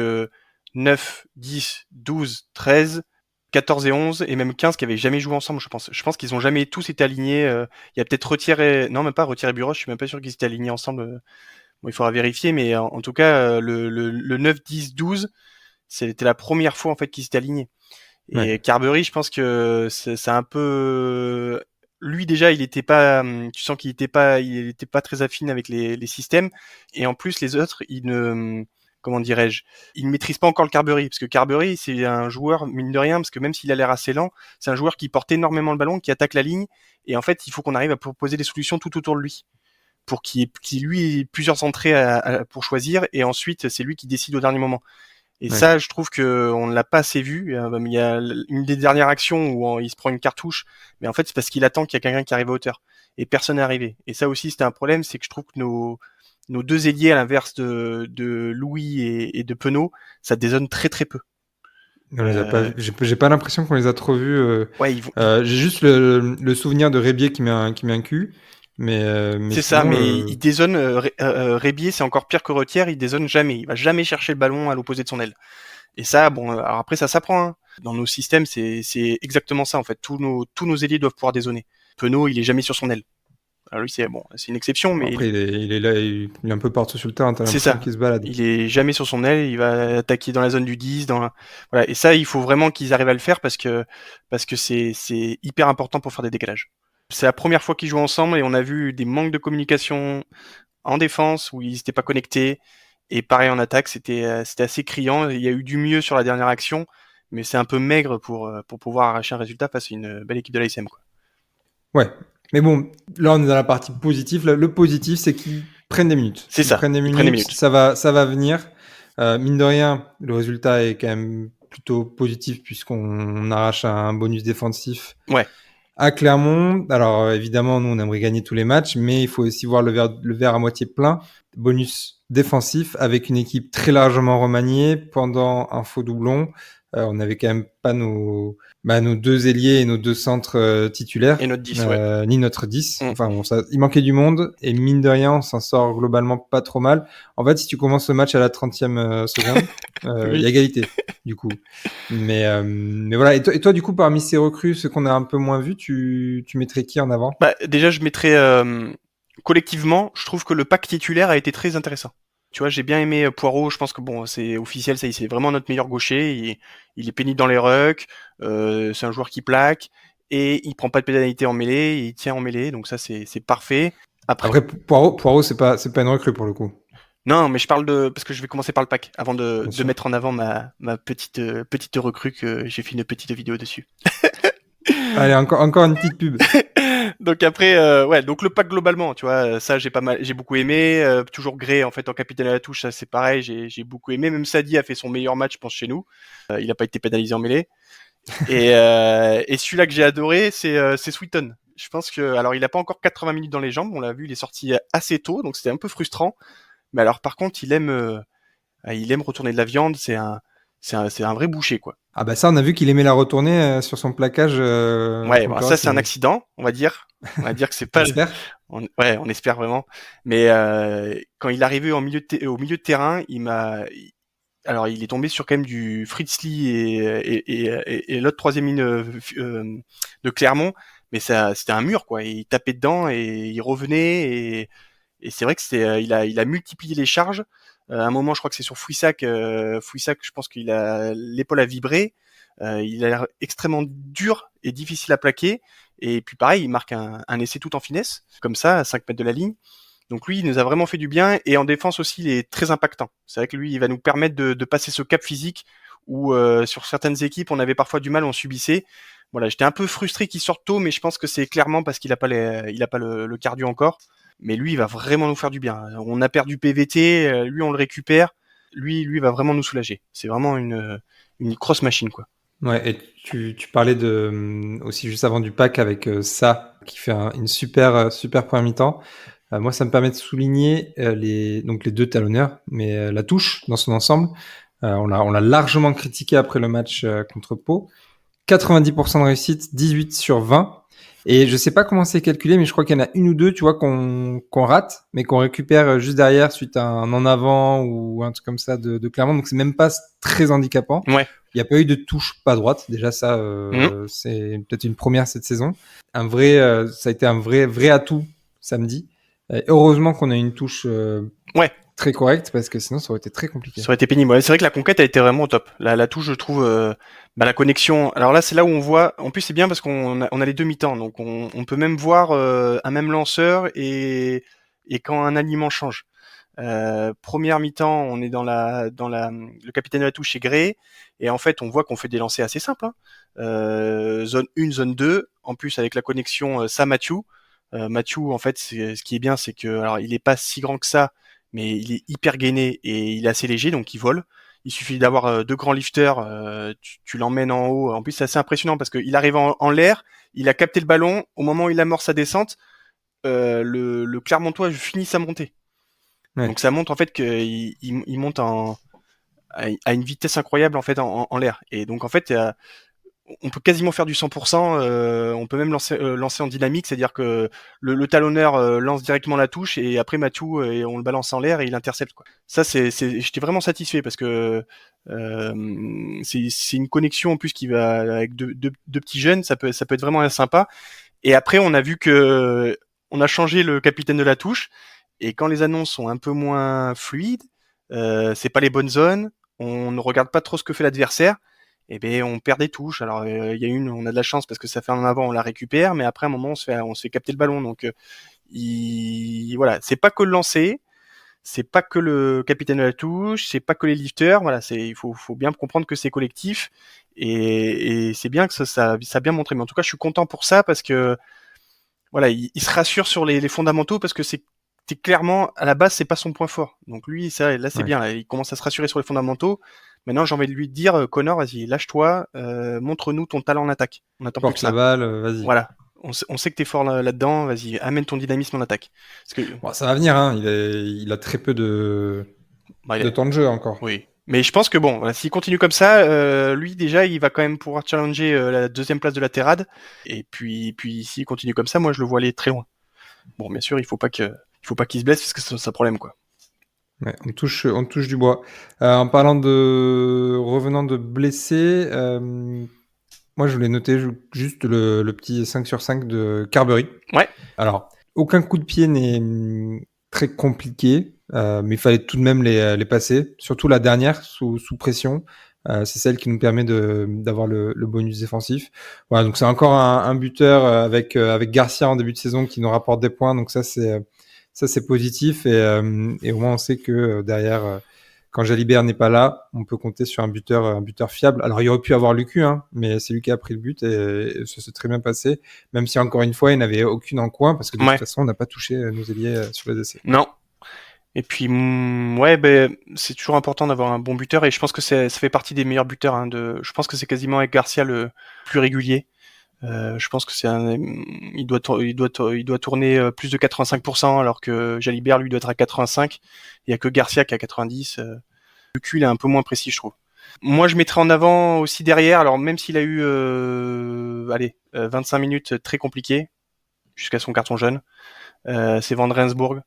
9, 10, 12, 13, 14 et 11 et même 15 qui avaient jamais joué ensemble, je pense. Je pense qu'ils ont jamais tous été alignés. Il y a peut-être non, même pas Retiré Bureau, je suis même pas sûr qu'ils étaient alignés ensemble. Bon, il faudra vérifier, mais en tout cas, le 9, 10, 12, c'était la première fois en fait qu'ils s'étaient alignés. Et Ouais. Carberry, je pense que c'est un peu lui déjà, il était pas, tu sens qu'il était pas très affine avec les systèmes. Et en plus, les autres, comment dirais-je, il ne maîtrise pas encore le Carberry, parce que Carberry, c'est un joueur, mine de rien, parce que même s'il a l'air assez lent, c'est un joueur qui porte énormément le ballon, qui attaque la ligne, et en fait, il faut qu'on arrive à proposer des solutions tout autour de lui, pour qu'il lui ait plusieurs entrées pour choisir, et ensuite, c'est lui qui décide au dernier moment. Et ça, je trouve que on ne l'a pas assez vu. Il y a une des dernières actions où il se prend une cartouche, mais en fait, c'est parce qu'il attend qu'il y a quelqu'un qui arrive à hauteur, et personne n'est arrivé. Et ça aussi, c'était un problème, c'est que je trouve que nos deux ailiers, à l'inverse de Louis et de Penaud, ça dézone très très peu. On les a pas vus. J'ai pas l'impression qu'on les a trop vus. Ouais, j'ai juste le souvenir de Rébier qui met un cul. Mais c'est sinon, ça, mais il dézone. Rébier, c'est encore pire que Retière, il dézone jamais. Il va jamais chercher le ballon à l'opposé de son aile. Et ça, bon, alors après, ça s'apprend. Hein. Dans nos systèmes, c'est exactement ça en fait. Tous nos ailiers doivent pouvoir dézoner. Penaud, il est jamais sur son aile. Alors lui, c'est une exception, mais après, il est là, il est un peu partout sur le terrain. T'as c'est l'impression ça. qu'il se balade. Il est jamais sur son aile. Il va attaquer dans la zone du 10, voilà. Et ça, il faut vraiment qu'ils arrivent à le faire parce que c'est hyper important pour faire des décalages. C'est la première fois qu'ils jouent ensemble et on a vu des manques de communication en défense où ils n'étaient pas connectés. Et pareil en attaque, c'était assez criant. Il y a eu du mieux sur la dernière action, mais c'est un peu maigre pour pouvoir arracher un résultat face à une belle équipe de l'ASM, quoi. Ouais. Mais bon, là, on est dans la partie positive. Le positif, c'est qu'ils prennent des minutes. C'est ça. Ils prennent des minutes. Ça va venir. Mine de rien, le résultat est quand même plutôt positif puisqu'on arrache un bonus défensif. Ouais. À Clermont, alors évidemment, nous, on aimerait gagner tous les matchs, mais il faut aussi voir le verre à moitié plein. Bonus défensif avec une équipe très largement remaniée pendant un faux doublon. On avait quand même pas nos deux ailiers et nos deux centres titulaires. Et notre 10, ni notre 10. Enfin, bon, il manquait du monde et mine de rien, on s'en sort globalement pas trop mal. En fait, si tu commences le match à la 30e seconde, il y a égalité, du coup. Mais voilà. Et toi, du coup, parmi ces recrues, ceux qu'on a un peu moins vus, tu mettrais qui en avant? Déjà, je mettrais collectivement, je trouve que le pack titulaire a été très intéressant. Tu vois, j'ai bien aimé Poirot. Je pense que bon, c'est officiel, ça, c'est vraiment notre meilleur gaucher. Il est pénible dans les rucks. C'est un joueur qui plaque et il prend pas de pénalité en mêlée. Il tient en mêlée, donc ça, c'est parfait. Après Poirot, c'est pas une recrue pour le coup. Non, mais je parle parce que je vais commencer par le pack avant de mettre en avant ma petite recrue que j'ai fait une petite vidéo dessus. Allez, encore une petite pub. Donc après, donc le pack globalement, tu vois, ça j'ai beaucoup aimé. Toujours Gray en fait en capitaine à la touche, ça c'est pareil, j'ai beaucoup aimé. Même Sadi a fait son meilleur match, je pense, chez nous. Il a pas été pénalisé en mêlée. Et celui-là que j'ai adoré, c'est Sweeton. Je pense que, alors il a pas encore 80 minutes dans les jambes, on l'a vu, il est sorti assez tôt, donc c'était un peu frustrant. Mais alors par contre, il aime retourner de la viande. C'est un vrai boucher, quoi. Ah bah ça, on a vu qu'il aimait la retourner sur son plaquage. Ouais, bon, ça c'est un accident, on va dire. On va dire que c'est pas. On espère vraiment. Mais quand il est arrivé au milieu de terrain, alors il est tombé sur quand même du Fritz Lee et l'autre troisième ligne de Clermont, mais ça c'était un mur, quoi. Il tapait dedans et il revenait et c'est vrai que il a multiplié les charges. À un moment, je crois que c'est sur Fouissac. Fouissac, je pense qu'il a l'épaule à vibrer. Il a l'air extrêmement dur et difficile à plaquer. Et puis pareil, il marque un essai tout en finesse, comme ça, à 5 mètres de la ligne. Donc lui, il nous a vraiment fait du bien. Et en défense aussi, il est très impactant. C'est vrai que lui, il va nous permettre de passer ce cap physique où sur certaines équipes, on avait parfois du mal, on subissait. Voilà, j'étais un peu frustré qu'il sorte tôt, mais je pense que c'est clairement parce qu'il a pas le cardio encore. Mais lui, il va vraiment nous faire du bien. On a perdu PVT, lui, on le récupère. Lui, va vraiment nous soulager. C'est vraiment une grosse machine, quoi. Ouais, et tu parlais aussi juste avant du pack avec ça qui fait une super première mi-temps. Moi, ça me permet de souligner les deux talonneurs, mais la touche dans son ensemble. On l'a largement critiqué après le match contre Pau. 90% de réussite, 18 sur 20. Et je sais pas comment c'est calculé, mais je crois qu'il y en a une ou deux, tu vois, qu'on rate, mais qu'on récupère juste derrière suite à un en avant ou un truc comme ça de Clermont. Donc c'est même pas très handicapant. Ouais. Il n'y a pas eu de touche pas droite. Déjà ça, c'est peut-être une première cette saison. Ça a été un vrai atout samedi. Et heureusement qu'on a une touche très correct parce que sinon ça aurait été très compliqué. Ça aurait été pénible. Ouais, c'est vrai que la conquête a été vraiment au top. La touche, je trouve, la connexion. Alors là, c'est là où on voit. En plus, c'est bien parce qu'on a les deux mi-temps, donc on peut même voir un même lanceur et quand un aliment change. Première mi-temps, on est le capitaine de la touche est Gray, et en fait, on voit qu'on fait des lancers assez simples. Hein. Zone 1, zone 2, en plus avec la connexion Mathieu. Mathieu, en fait, ce qui est bien, c'est que alors il est pas si grand que ça, mais il est hyper gainé et il est assez léger, donc il vole. Il suffit d'avoir deux grands lifters, tu l'emmènes en haut. En plus, c'est assez impressionnant parce qu'il arrive en l'air, il a capté le ballon, au moment où il amorce sa descente, le Clermontois finit sa montée. Ouais. Donc ça montre en fait qu'il monte à une vitesse incroyable en fait en l'air. Et donc en fait, on peut quasiment faire du 100%. On peut même lancer en dynamique, c'est-à-dire que le talonneur lance directement la touche et après Mathieu et on le balance en l'air et il intercepte quoi. Ça j'étais vraiment satisfait parce que c'est une connexion en plus qui va avec deux petits jeunes, ça peut être vraiment sympa. Et après on a vu que on a changé le capitaine de la touche et quand les annonces sont un peu moins fluides, c'est pas les bonnes zones, on ne regarde pas trop ce que fait l'adversaire. Et ben on perd des touches. Alors il y a on a de la chance parce que ça fait en avant, on la récupère, mais après à un moment on se fait capter le ballon. Donc voilà, c'est pas que le lancer, c'est pas que le capitaine de la touche, c'est pas que les lifters. Voilà, il faut bien comprendre que c'est collectif et c'est bien que ça a bien montré. Mais en tout cas, je suis content pour ça parce que voilà, il se rassure sur les fondamentaux parce que c'est clairement à la base c'est pas son point fort. Donc lui, ça là c'est bien, là, il commence à se rassurer sur les fondamentaux. Maintenant, j'ai envie de lui dire, Connor, vas-y, lâche-toi, montre-nous ton talent en attaque. On attend plus que ça. Porte la balle, vas-y. Voilà. On sait que t'es fort là-dedans, vas-y, amène ton dynamisme en attaque. Parce que, Bon, ça va venir, hein. Il a très peu de temps de jeu encore. Oui. Mais je pense que bon, voilà, s'il continue comme ça, lui déjà, il va quand même pouvoir challenger la deuxième place de la Terrade. Et puis s'il continue comme ça, moi je le vois aller très loin. Bon, bien sûr, il faut pas qu'il se blesse parce que c'est un problème quoi. Ouais, on touche du bois. En parlant revenant de blessés, moi je voulais noter juste le petit 5 sur 5 de Carberry. Ouais. Alors, aucun coup de pied n'est très compliqué, mais il fallait tout de même les passer. Surtout la dernière, sous pression. C'est celle qui nous permet d'avoir le bonus défensif. Voilà, donc c'est encore un buteur avec Garcia en début de saison qui nous rapporte des points. Donc ça c'est positif et au moins on sait que derrière, quand Jalibert n'est pas là, on peut compter sur un buteur fiable. Alors il aurait pu avoir Lucu, hein, mais c'est lui qui a pris le but et ça s'est très bien passé. Même si encore une fois il n'avait aucune en coin parce que de toute façon on n'a pas touché nos ailiers sur les essais. Non. Et puis c'est toujours important d'avoir un bon buteur et je pense que ça fait partie des meilleurs buteurs. Hein, je pense que c'est quasiment avec Garcia le plus régulier. Je pense que il doit tourner plus de 85% alors que Jalibert lui doit être à 85. Il y a que Garcia qui a 90. Le cul il est un peu moins précis je trouve. Moi je mettrais en avant aussi derrière. Alors même s'il a eu 25 minutes très compliquées jusqu'à son carton jaune, c'est Van Rensburg.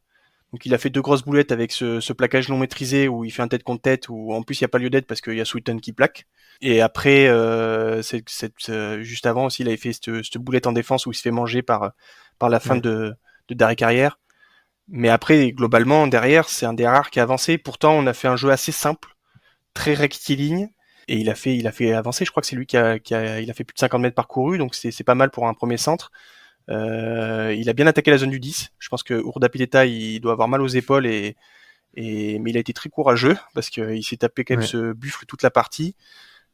Donc il a fait 2 grosses boulettes avec ce plaquage non maîtrisé où il fait un tête contre tête où en plus il n'y a pas lieu d'être parce qu'il y a Sweeton qui plaque. Et après, juste avant aussi, il avait fait cette boulette en défense où il se fait manger par la fin de d'arrêt carrière. Mais après, globalement, derrière, c'est un des rares qui a avancé. Pourtant, on a fait un jeu assez simple, très rectiligne. Et il a fait avancer. Je crois que c'est lui il a fait plus de 50 mètres parcourus, donc c'est pas mal pour un premier centre. Il a bien attaqué la zone du 10. Je pense que Urdapilleta, il doit avoir mal aux épaules mais il a été très courageux parce qu'il s'est tapé quand même ce buffle toute la partie.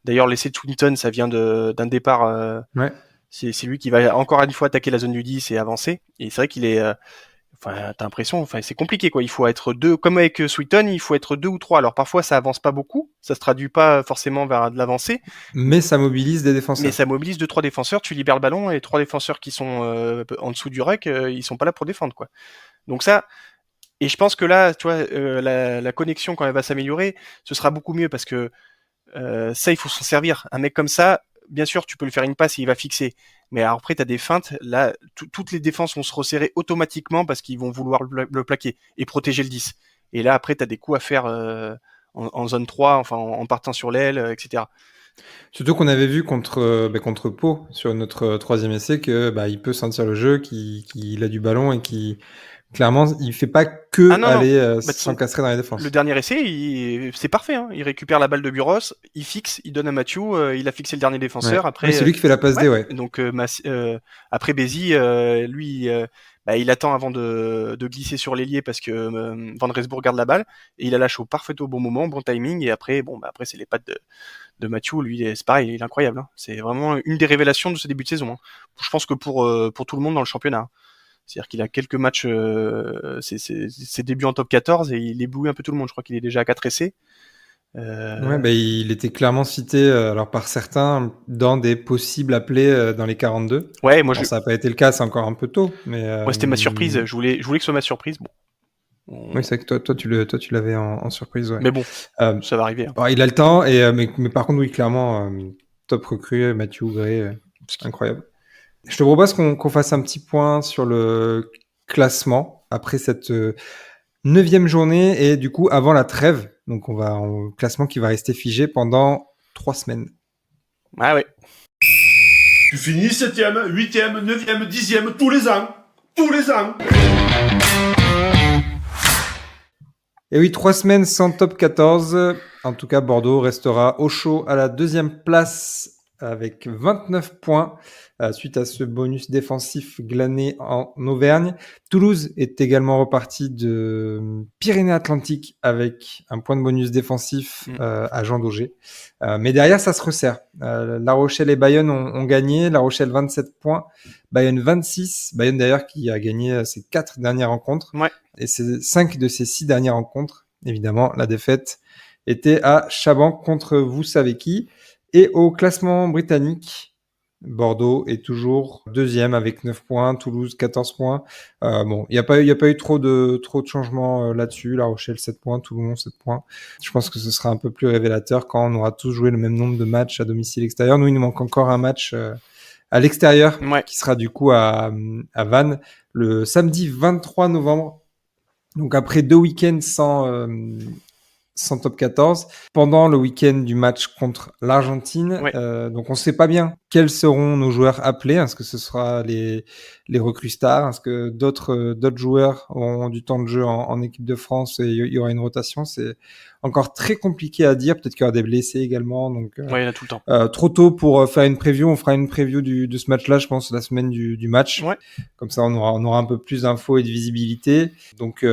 D'ailleurs, l'essai de Swinton, ça vient d'un départ. C'est lui qui va encore une fois attaquer la zone du 10 et avancer. Et c'est vrai qu'il est. T'as l'impression, c'est compliqué quoi. Il faut être deux, comme avec Sweeton, il faut être 2 ou 3. Alors parfois ça avance pas beaucoup, ça se traduit pas forcément vers de l'avancée. Mais ça mobilise des défenseurs. Mais ça mobilise 2-3 défenseurs, tu libères le ballon et 3 défenseurs qui sont en dessous du ruck, ils sont pas là pour défendre quoi. Donc ça, et je pense que là, tu vois, la connexion quand elle va s'améliorer, ce sera beaucoup mieux parce que ça il faut s'en servir. Un mec comme ça, bien sûr, tu peux lui faire une passe et il va fixer. Mais alors après, tu as des feintes. Là, toutes les défenses vont se resserrer automatiquement parce qu'ils vont vouloir le plaquer et protéger le 10. Et là, après, tu as des coups à faire en zone 3, enfin en partant sur l'aile, etc. Surtout qu'on avait vu contre Pau sur notre troisième essai que il peut sentir le jeu, qu'il a du ballon et clairement, il fait pas que Ah non, aller Bah, s'encastrer dans les défenses. Le dernier essai, c'est parfait. Hein. Il récupère la balle de Buros, il fixe, il donne à Mathieu. Il a fixé le dernier défenseur. Ouais. Après, Oui, c'est lui qui fait la passe D, ouais. Donc après Bézi, lui, il attend avant de glisser sur l'ailier parce que Van Resbourg garde la balle et il la lâche au bon moment, bon timing. Et après, après c'est les pattes de Mathieu. Lui, c'est pareil, il est incroyable. Hein. C'est vraiment une des révélations de ce début de saison. Hein. Je pense que pour tout le monde dans le championnat. Hein. C'est-à-dire qu'il a quelques matchs, ses débuts en top 14 et il éblouit un peu tout le monde. Je crois qu'il est déjà à 4 essais. Ouais, il était clairement cité, alors par certains, dans des possibles appelés dans les 42. Ouais, Ça n'a pas été le cas, c'est encore un peu tôt. Mais, moi, c'était ma surprise. Je voulais que ce soit ma surprise. Bon. Oui, c'est vrai que toi, tu l'avais en surprise. Ouais. Mais bon, ça va arriver. Hein. Bon, il a le temps, mais par contre, oui, clairement, top recrue, Mathieu Gray, incroyable. Je te propose qu'on fasse un petit point sur le classement après cette 9e journée et du coup avant la trêve. Donc on va en classement qui va rester figé pendant 3 semaines. Ah ouais. Tu finis 7e, 8e, 9e, 10e tous les ans. Tous les ans. Et oui, 3 semaines sans top 14. En tout cas, Bordeaux restera au chaud à la 2e place avec 29 points suite à ce bonus défensif glané en Auvergne. Toulouse est également reparti de Pyrénées-Atlantiques avec un point de bonus défensif à Jean Daugé. Mais derrière, ça se resserre. La Rochelle et Bayonne ont gagné. La Rochelle 27 points, Bayonne 26. Bayonne d'ailleurs qui a gagné ses 4 dernières rencontres. Ouais. Et 5 de ces 6 dernières rencontres, évidemment, la défaite était à Chaban contre vous savez qui. Et au classement britannique, Bordeaux est toujours 2e avec 9 points, Toulouse 14 points. Il n'y a pas eu trop de changements là-dessus. La Rochelle 7 points, Toulon 7 points. Je pense que ce sera un peu plus révélateur quand on aura tous joué le même nombre de matchs à domicile extérieur. Nous, il nous manque encore un match à l'extérieur qui sera du coup à Vannes le samedi 23 novembre. Donc après 2 week-ends sans top 14, pendant le week-end du match contre l'Argentine. Donc on ne sait pas bien quels seront nos joueurs appelés. Est-ce que ce sera les recrues stars? Est-ce que d'autres joueurs auront du temps de jeu en équipe de France et il y aura une rotation? C'est encore très compliqué à dire. Peut-être qu'il y aura des blessés également. Donc, il y en a tout le temps. Trop tôt pour faire une preview. On fera une preview de ce match-là, je pense, la semaine du match. Ouais. Comme ça, on aura un peu plus d'infos et de visibilité. Donc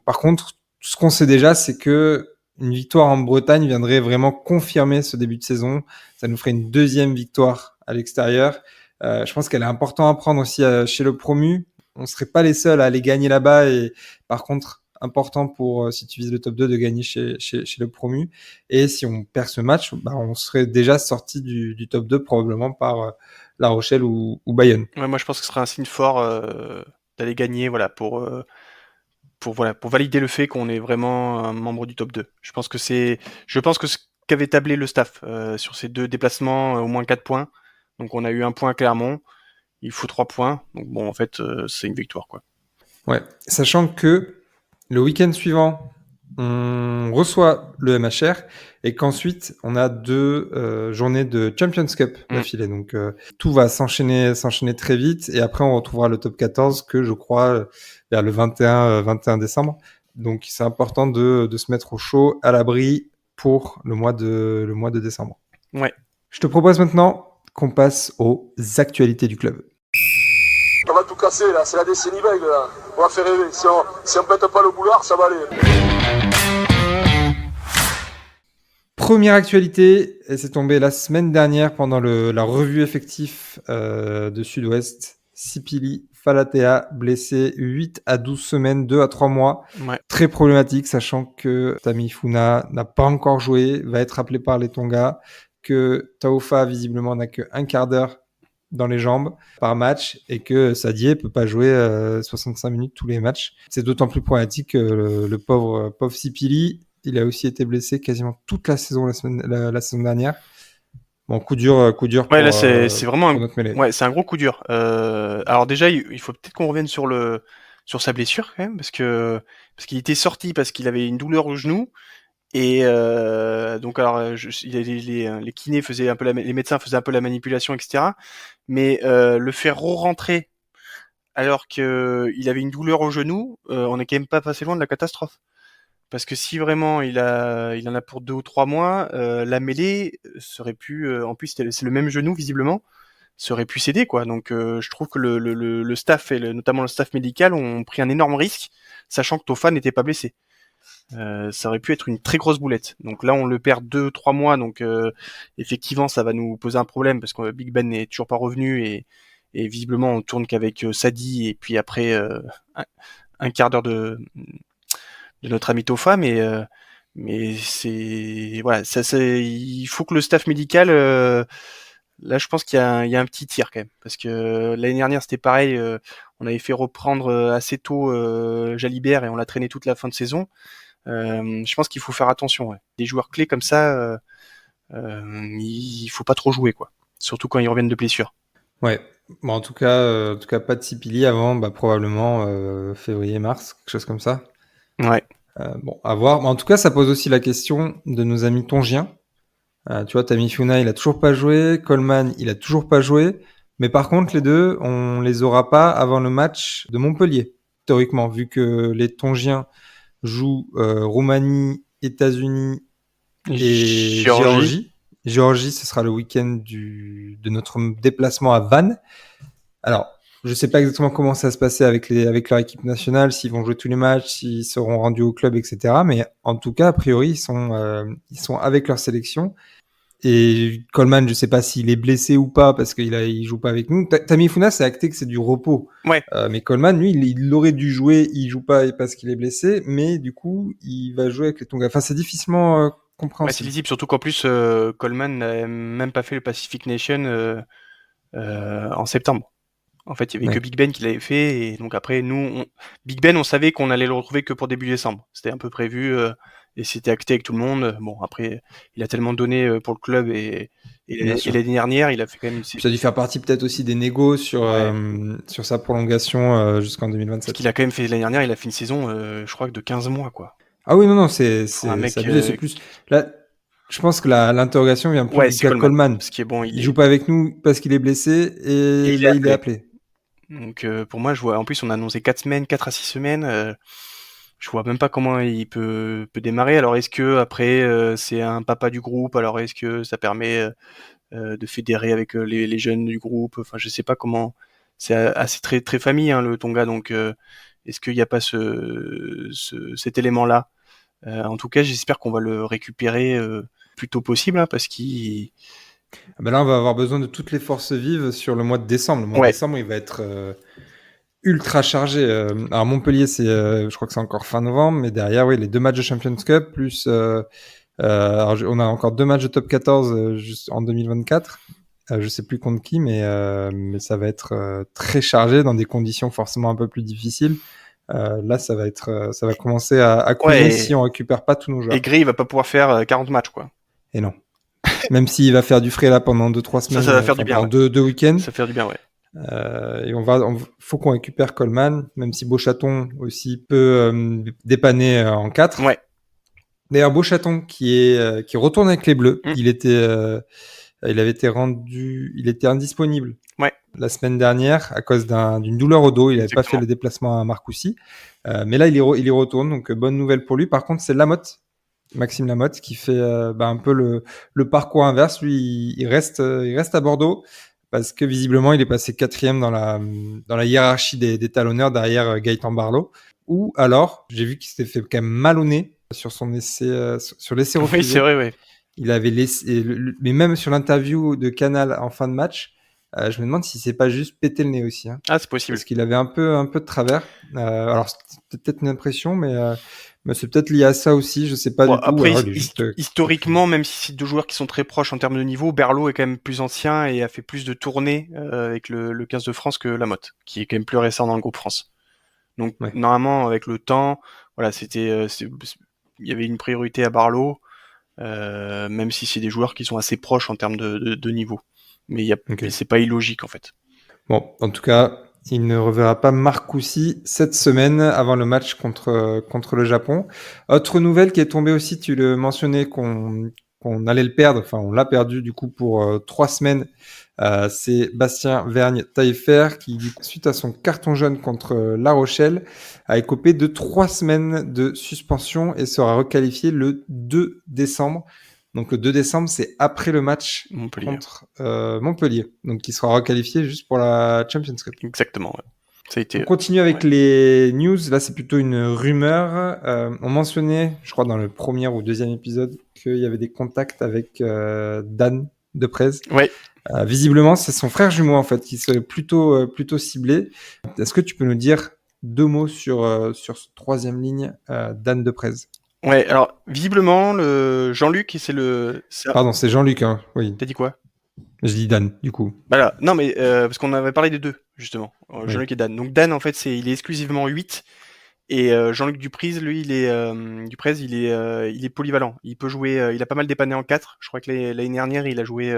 par contre, ce qu'on sait déjà, c'est que une victoire en Bretagne viendrait vraiment confirmer ce début de saison. Ça nous ferait une 2e victoire à l'extérieur. Je pense qu'elle est importante à prendre aussi chez le promu. On ne serait pas les seuls à aller gagner là-bas. Et par contre, important pour, si tu vises le top 2, de gagner chez le promu. Et si on perd ce match, on serait déjà sorti du top 2 probablement par La Rochelle ou Bayonne. Ouais, moi, je pense que ce serait un signe fort d'aller gagner pour valider le fait qu'on est vraiment un membre du top 2. Je pense que ce qu'avait tablé le staff sur ces 2 déplacements, au moins 4 points. Donc on a eu 1 point à Clermont, il faut 3 points. Donc bon, en fait, c'est une victoire, quoi. Ouais, sachant que le week-end suivant, on reçoit le MHR et qu'ensuite on a 2 journées de Champions Cup d'affilée. Donc tout va s'enchaîner très vite et après on retrouvera le top 14 que je crois vers le 21 décembre. Donc c'est important de se mettre au chaud, à l'abri pour le mois de décembre. Ouais. Je te propose maintenant qu'on passe aux actualités du club. On va tout casser là, c'est la décennie vague là. On va faire rêver. Si on pète pas le boulard, ça va aller. Première actualité, et c'est tombé la semaine dernière pendant la revue effectif de Sud-Ouest. Sipili Falatea, blessé 8 à 12 semaines, 2 à 3 mois. Ouais. Très problématique, sachant que Tamifuna n'a pas encore joué, va être appelé par les Tonga, que Taufa visiblement n'a qu'un quart d'heure dans les jambes par match et que Sadier peut pas jouer 65 minutes tous les matchs. C'est d'autant plus problématique que le pauvre Sipili, il a aussi été blessé quasiment toute la saison la saison dernière. Bon, coup dur pour, ouais, là c'est vraiment notre mêlée. Ouais, c'est un gros coup dur. Alors déjà, il faut peut-être qu'on revienne sur sa blessure quand même, parce qu'il était sorti parce qu'il avait une douleur au genou. Et donc alors les kinés faisaient un peu les médecins faisaient un peu la manipulation, etc. Mais le faire re-rentrer alors qu'il avait une douleur au genou, on est quand même pas passé loin de la catastrophe. Parce que si vraiment il en a pour 2 ou 3 mois, la mêlée serait pu, en plus c'est le même genou visiblement, serait pu céder quoi. Donc je trouve que le staff et notamment le staff médical ont pris un énorme risque, sachant que Tofa n'était pas blessé. Ça aurait pu être une très grosse boulette. Donc là, on le perd 2-3 mois, donc effectivement, ça va nous poser un problème parce que Big Ben n'est toujours pas revenu et visiblement, on tourne qu'avec Sadi et puis après un quart d'heure de notre ami Tofa, mais c'est voilà, il faut que le staff médical là, je pense qu'il y a un petit tir quand même, parce que l'année dernière c'était pareil, on avait fait reprendre assez tôt Jalibert et on l'a traîné toute la fin de saison. Je pense qu'il faut faire attention. Ouais. Des joueurs clés comme ça, il faut pas trop jouer, quoi. Surtout quand ils reviennent de blessure. Ouais. Bon, en tout cas, pas de Sipili avant, probablement février-mars, quelque chose comme ça. Ouais. Bon, à voir. Mais en tout cas, ça pose aussi la question de nos amis tongiens. Tu vois, Tamifuna, il a toujours pas joué. Coleman, il a toujours pas joué. Mais par contre, les deux, on les aura pas avant le match de Montpellier, théoriquement, vu que les Tongiens jouent Roumanie, États-Unis et Géorgie. Géorgie, ce sera le week-end de notre déplacement à Vannes. Alors, je sais pas exactement comment ça va se passer avec leur équipe nationale, s'ils vont jouer tous les matchs, s'ils seront rendus au club, etc. Mais en tout cas, a priori, ils sont avec leur sélection. Et Coleman, je sais pas s'il est blessé ou pas parce il joue pas avec nous. Tamifuna, c'est acté que c'est du repos. Ouais. Mais Coleman, lui, il aurait dû jouer, il joue pas parce qu'il est blessé, mais du coup, il va jouer avec les Tonga. Enfin, c'est difficilement compréhensible. Ouais, c'est lisible, surtout qu'en plus Coleman n'a même pas fait le Pacific Nation en septembre. En fait, il y avait que Big Ben qui l'avait fait, et donc après, Big Ben, on savait qu'on allait le retrouver que pour début décembre. C'était un peu prévu, et c'était acté avec tout le monde. Bon, après, il a tellement donné pour le club, et l'année dernière, il a fait quand même... Ça a dû faire partie peut-être aussi des négos sur sa prolongation jusqu'en 2027. Parce qu'il a quand même fait l'année dernière, il a fait une saison, je crois, de 15 mois, quoi. Ah oui, non, c'est abusé, c'est plus... Là, je pense que l'interrogation vient plus du cas Coleman. Ce qui est bon, il joue pas avec nous parce qu'il est blessé, et là, il est appelé. Donc pour moi, je vois. En plus, on a annoncé 4 à 6 semaines. Je vois même pas comment il peut démarrer. Alors est-ce que après c'est un papa du groupe? Alors est-ce que ça permet de fédérer avec les jeunes du groupe? Enfin, je sais pas comment. C'est assez très très famille le Tonga. Donc est-ce qu'il n'y a pas cet élément-là? En tout cas, j'espère qu'on va le récupérer plus tôt possible parce qu'il... là, on va avoir besoin de toutes les forces vives sur le mois de décembre. Le mois de décembre, il va être ultra chargé. Alors Montpellier, je crois que c'est encore fin novembre, mais derrière, oui, les 2 matchs de Champions Cup, plus alors on a encore 2 matchs de top 14 juste en 2024. Je sais plus contre qui, mais ça va être très chargé dans des conditions forcément un peu plus difficiles. Là, ça va commencer à couler si on récupère pas tous nos joueurs. Et Gray, il va pas pouvoir faire 40 matchs, quoi. Et non. Même s'il va faire du frais là pendant 2-3 semaines. Ça va faire du bien. Pendant 2 week-ends. Ça va faire du bien, ouais. Et faut qu'on récupère Coleman, même si Beauchaton aussi peut dépanner en 4. Ouais. D'ailleurs, Beauchaton qui retourne avec les Bleus, il avait été il était indisponible. Ouais. La semaine dernière à cause d'une douleur au dos, il n'avait pas fait le déplacement à Marcoussis. Mais là, il y retourne, donc bonne nouvelle pour lui. Par contre, c'est Maxime Lamotte qui fait un peu le parcours inverse. Lui, il reste à Bordeaux parce que visiblement, il est passé 4e dans la hiérarchie des talonneurs derrière Gaëtan Barlow. Ou alors, j'ai vu qu'il s'était fait quand même malonner sur son essai, sur l'essai refusé. Oui, c'est vrai, oui. Il avait laissé, mais même sur l'interview de Canal en fin de match, je me demande si c'est pas juste péter le nez aussi. Hein. Ah, c'est possible. Parce qu'il avait un peu de travers. Alors, c'était peut-être une impression, mais c'est peut-être lié à ça aussi, je sais pas du tout. Après, historiquement, même si c'est 2 joueurs qui sont très proches en termes de niveau, Berlot est quand même plus ancien et a fait plus de tournées avec le 15 de France que Lamotte, qui est quand même plus récent dans le groupe France. Donc normalement, avec le temps, voilà, il y avait une priorité à Barlow, même si c'est des joueurs qui sont assez proches en termes de niveau. Mais c'est pas illogique en fait. Bon, en tout cas, il ne reverra pas Marcoussis cette semaine avant le match contre le Japon. Autre nouvelle qui est tombée aussi, tu le mentionnais, qu'on qu'on allait le perdre. Enfin, on l'a perdu du coup pour 3 semaines. C'est Bastien Vergne-Taillefer qui, suite à son carton jaune contre La Rochelle, a écopé de 3 semaines de suspension et sera requalifié le 2 décembre. Donc le 2 décembre, c'est après le match Montpellier. contre Montpellier. Donc il sera requalifié juste pour la Champions Cup. Exactement. Ouais. Ça a été. On continue avec les news. Là, c'est plutôt une rumeur. On mentionnait, je crois, dans le premier ou deuxième épisode, qu'il y avait des contacts avec Dan Deprez. Ouais. Visiblement, c'est son frère jumeau en fait qui serait plutôt ciblé. Est-ce que tu peux nous dire 2 mots sur cette troisième ligne, Dan Deprez? Ouais. Alors visiblement, le Jean-Luc, Pardon, c'est Jean-Luc. Hein, oui. T'as dit quoi? Je dis Dan, du coup. Voilà. Non, mais parce qu'on avait parlé des deux justement, Oui. Jean-Luc et Dan. Donc Dan, en fait, il est exclusivement 8. Et Jean-Luc Duprise, lui, il est polyvalent. Il peut jouer, il a pas mal dépanné en 4. Je crois que l'année dernière, il a joué,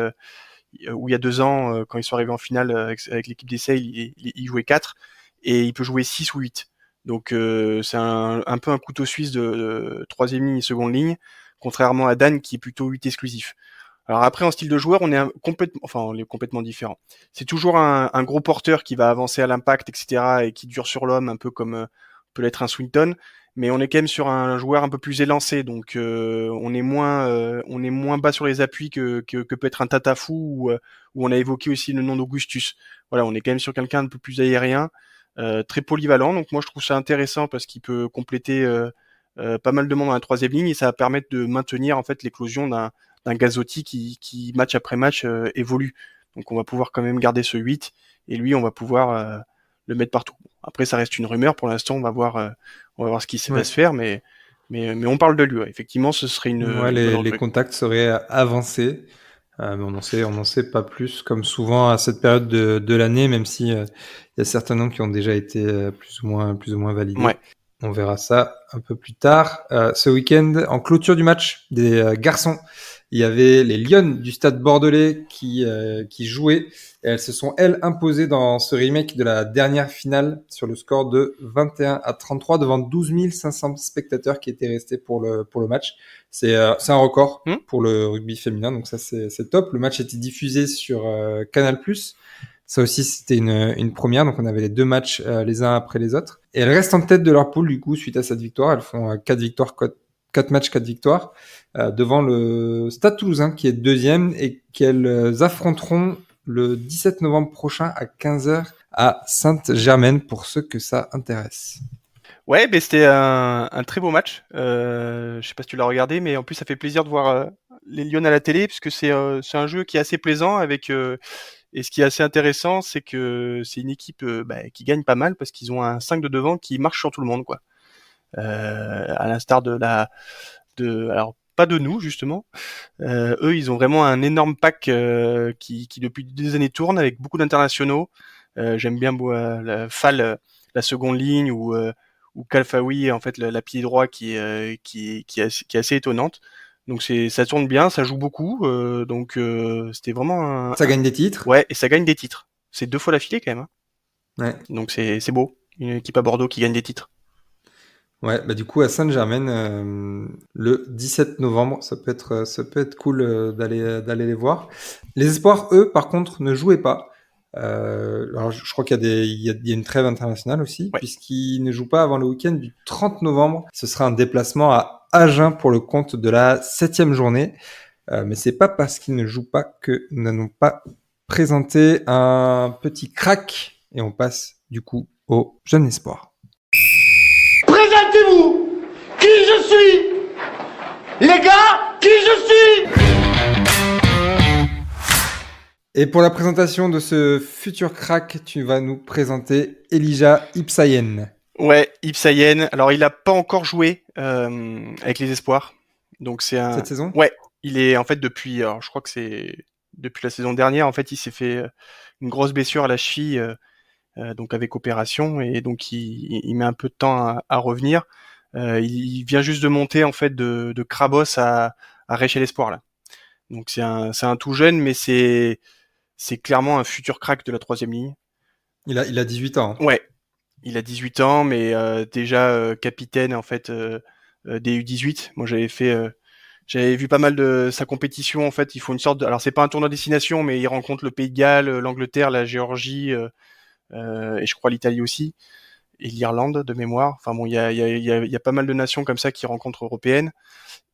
ou il y a 2 ans, quand ils sont arrivés en finale avec l'équipe d'essai, il jouait 4. Et il peut jouer 6 ou 8. Donc c'est un peu un couteau suisse de troisième ligne et seconde ligne, contrairement à Dan qui est plutôt 8 exclusif. Alors après, en style de joueur, on est complètement différent. C'est toujours un gros porteur qui va avancer à l'impact, etc., et qui dure sur l'homme, un peu comme peut l'être un Swinton, mais on est quand même sur un joueur un peu plus élancé, donc on est moins bas sur les appuis que peut être un Tatafou, où on a évoqué aussi le nom d'Augustus. Voilà, on est quand même sur quelqu'un de peu plus aérien, très polyvalent, donc moi je trouve ça intéressant parce qu'il peut compléter pas mal de monde dans la troisième ligne et ça va permettre de maintenir en fait l'éclosion d'un Gazzotti qui match après match évolue. Donc on va pouvoir quand même garder ce 8 et lui on va pouvoir le mettre partout. Après ça reste une rumeur pour l'instant, on va voir ce qui va se faire mais on parle de lui. Ouais. Effectivement, ce serait les contacts seraient avancés. Mais on n'en sait pas plus, comme souvent à cette période de l'année, même si il y a certains noms qui ont déjà été plus ou moins validés. Ouais. On verra ça un peu plus tard. Ce week-end, en clôture du match des garçons, il y avait les Lionnes du Stade Bordelais qui jouaient. Et elles se sont, imposées dans ce remake de la dernière finale sur le score de 21-33 devant 12 500 spectateurs qui étaient restés pour le match. C'est un record pour le rugby féminin, donc ça c'est top. Le match était diffusé sur Canal+. Ça aussi, c'était une première. Donc, on avait les 2 matchs les uns après les autres. Et elles restent en tête de leur poule, du coup, suite à cette victoire. Elles font 4 victoires, 4 matchs, 4 victoires, devant le Stade Toulousain, qui est deuxième, et qu'elles affronteront le 17 novembre prochain à 15h à Sainte-Germaine, pour ceux que ça intéresse. Ouais, mais c'était un très beau match. Je sais pas si tu l'as regardé, mais en plus, ça fait plaisir de voir les Lions à la télé, puisque c'est un jeu qui est assez plaisant avec... Et ce qui est assez intéressant, c'est que c'est une équipe qui gagne pas mal parce qu'ils ont un 5 de devant qui marche sur tout le monde, quoi. À l'instar alors pas de nous justement. Eux, ils ont vraiment un énorme pack qui depuis des années tourne avec beaucoup d'internationaux. J'aime bien Fall, la seconde ligne ou Kalfaoui, en fait la pied droit qui est assez étonnante. Donc ça tourne bien, ça joue beaucoup, donc c'était vraiment Ça gagne des titres. Ouais, et ça gagne des titres. C'est 2 fois l'affilée quand même. Hein. Ouais. Donc c'est beau, une équipe à Bordeaux qui gagne des titres. Ouais, bah du coup à Sainte-Germaine, le 17 novembre, ça peut être cool d'aller les voir. Les espoirs, eux, par contre, ne jouaient pas. Alors je crois qu'il y a une trêve internationale aussi, Ouais. puisqu'ils ne jouent pas avant le week-end du 30 novembre. Ce sera un déplacement à Agen pour le compte de la 7e journée. Mais c'est pas parce qu'ils ne jouent pas que nous n'allons pas présenter un petit crack. Et on passe du coup au jeune espoir. Présentez-vous qui je suis. Les gars, qui je suis. Et pour la présentation de ce futur crack, tu vas nous présenter Elijah Ipsayen. Ouais, Ipsayen. Alors il a pas encore joué avec les espoirs. Donc c'est cette saison. Ouais, il est en fait depuis. Alors je crois que c'est depuis la saison dernière. En fait, il s'est fait une grosse blessure à la cheville, donc avec opération, et donc il met un peu de temps à revenir. Il vient juste de monter en fait de Krabos à Reich l'Espoir là. Donc c'est un tout jeune, mais c'est clairement un futur crack de la troisième ligne. Il a 18 ans. Ouais, il a 18 ans, mais déjà capitaine en fait des U18. Moi j'avais fait J'avais vu pas mal de sa compétition. En fait, ils font une sorte de... Alors, c'est pas un tournoi destination, mais ils rencontrent le Pays de Galles, l'Angleterre, la Géorgie, et je crois l'Italie aussi, et l'Irlande de mémoire. Enfin bon, il y a pas mal de nations comme ça qui rencontrent européennes.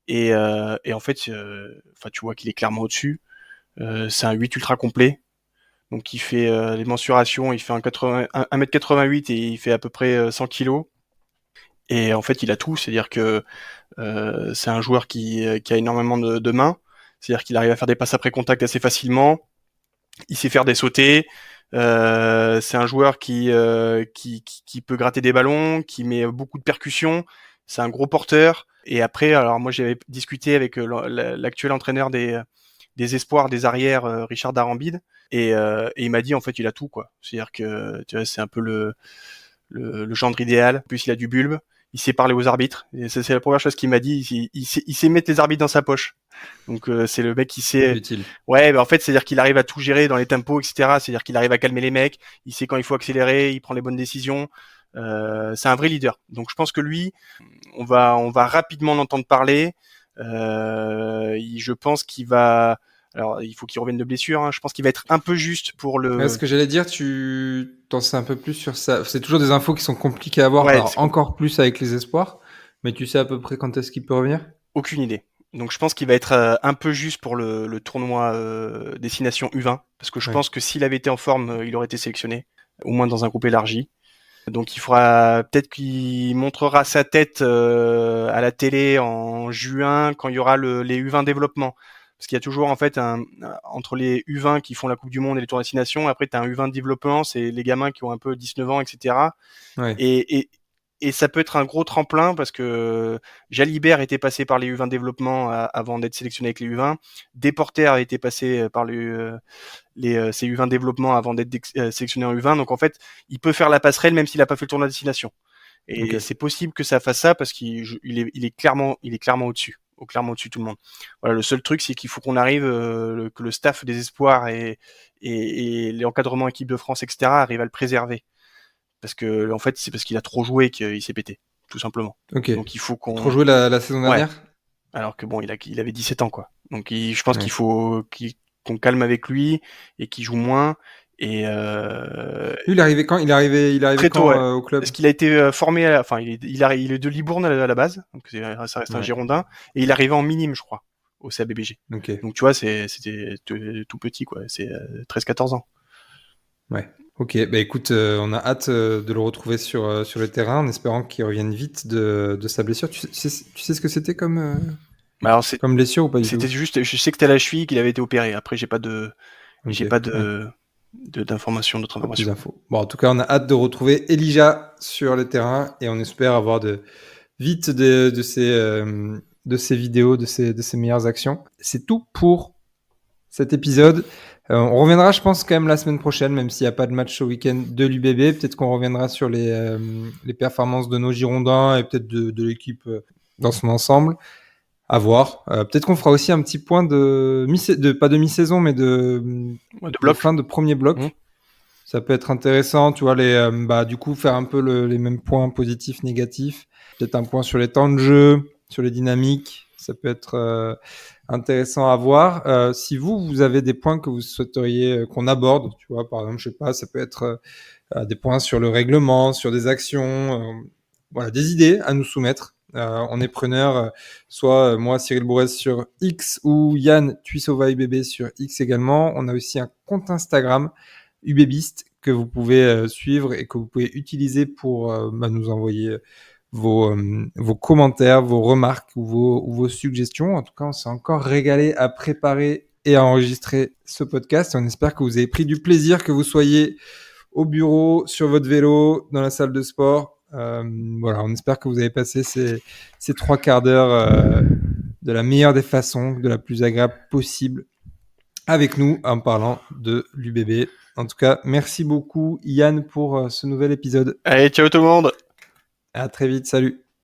Et en fait, enfin, tu vois qu'il est clairement au-dessus. C'est un 8 ultra complet. Donc il fait les mensurations, il fait 1m88 et il fait à peu près 100 kilos. Et en fait, il a tout, c'est-à-dire que c'est un joueur qui a énormément de mains, c'est-à-dire qu'il arrive à faire des passes après contact assez facilement, il sait faire des sautés, c'est un joueur qui peut gratter des ballons, qui met beaucoup de percussions, c'est un gros porteur. Et après, alors moi j'avais discuté avec l'actuel entraîneur des espoirs des arrières, Richard Darambide, et il m'a dit en fait il a tout quoi. C'est-à-dire que tu vois, c'est un peu le gendre idéal. En plus il a du bulbe, il sait parler aux arbitres. Et ça, c'est la première chose qu'il m'a dit. Il sait mettre les arbitres dans sa poche. Donc c'est le mec qui sait. Utile. Ouais, en fait c'est-à-dire qu'il arrive à tout gérer dans les tempos, etc. C'est-à-dire qu'il arrive à calmer les mecs. Il sait quand il faut accélérer, il prend les bonnes décisions. C'est un vrai leader. Donc je pense que lui, on va rapidement l'entendre parler. Je pense qu'il va. Alors, il faut qu'il revienne de blessure. Hein. Je pense qu'il va être un peu juste pour le. Ce que j'allais dire, tu t'en sais un peu plus sur ça. C'est toujours des infos qui sont compliquées à avoir, Ouais, alors encore plus avec les espoirs. Mais tu sais à peu près quand est-ce qu'il peut revenir? Aucune idée. Donc je pense qu'il va être un peu juste pour le tournoi destination U20, parce que je pense que s'il avait été en forme, il aurait été sélectionné, au moins dans un groupe élargi. Donc il faudra peut-être qu'il montrera sa tête à la télé en juin quand il y aura les U20 développement. Parce qu'il y a toujours en fait entre les U20 qui font la Coupe du Monde et les tournois destination, après tu as un U20 de développement, c'est les gamins qui ont un peu 19 ans, etc. Ouais. Et ça peut être un gros tremplin parce que Jalibert était passé par les U20 développement avant d'être sélectionné avec les U20. Desporter a été passé par ces U20 développement avant d'être sélectionné en U20. Donc en fait, il peut faire la passerelle même s'il n'a pas fait le tournoi de destination. Et c'est possible que ça fasse ça parce qu'il est clairement au-dessus. Clairement au-dessus de tout le monde. Voilà, le seul truc, c'est qu'il faut qu'on arrive, que le staff des espoirs et l'encadrement équipe de France, etc., arrive à le préserver. Parce que en fait, c'est parce qu'il a trop joué qu'il s'est pété, tout simplement. Ok. Donc il faut qu'on. Trop joué la saison dernière. Ouais. Alors que bon, il avait 17 ans quoi. Donc je pense qu'il faut qu'on calme avec lui et qu'il joue moins. Et lui, il est arrivé quand? Il est arrivé très quand tôt, au club? Parce qu'il a été formé, enfin il est de Libourne à la base, donc ça reste un Girondin, et il est arrivé en minime, je crois, au CABBG. Okay. Donc tu vois, c'était tout petit quoi, c'est 13-14 ans. Ouais. Ok, bah écoute, on a hâte de le retrouver sur le terrain en espérant qu'il revienne vite de sa blessure. Tu sais ce que c'était comme comme blessure ou pas du tout? C'était juste, je sais que c'était la cheville qu'il avait été opéré. Après, j'ai pas d'autres informations. Bon, en tout cas, on a hâte de retrouver Elijah sur le terrain et on espère avoir vite de ces vidéos, de ses meilleures actions. C'est tout pour cet épisode. On reviendra, je pense, quand même la semaine prochaine, même s'il n'y a pas de match au week-end de l'UBB. Peut-être qu'on reviendra sur les performances de nos Girondins et peut-être de l'équipe dans son ensemble. À voir. Peut-être qu'on fera aussi un petit point pas de mi-saison, mais de fin de premier bloc. Ça peut être intéressant, tu vois, du coup, faire un peu les mêmes points positifs, négatifs. Peut-être un point sur les temps de jeu, sur les dynamiques. Ça peut être intéressant à voir. Si vous avez des points que vous souhaiteriez qu'on aborde, tu vois, par exemple, je sais pas, ça peut être des points sur le règlement, sur des actions, voilà, des idées à nous soumettre. On est preneur, soit moi, Cyril Bourrez sur X ou Yann Tuisova UBB sur X également. On a aussi un compte Instagram, UBBiste, que vous pouvez suivre et que vous pouvez utiliser pour nous envoyer vos commentaires, vos remarques ou vos suggestions. En tout cas, on s'est encore régalé à préparer et à enregistrer ce podcast. On espère que vous avez pris du plaisir, que vous soyez au bureau, sur votre vélo, dans la salle de sport. Voilà, on espère que vous avez passé ces 3 quarts d'heure de la meilleure des façons, de la plus agréable possible avec nous en parlant de l'UBB. En tout cas, merci beaucoup Yann pour ce nouvel épisode. Allez, ciao tout le monde. À très vite, salut.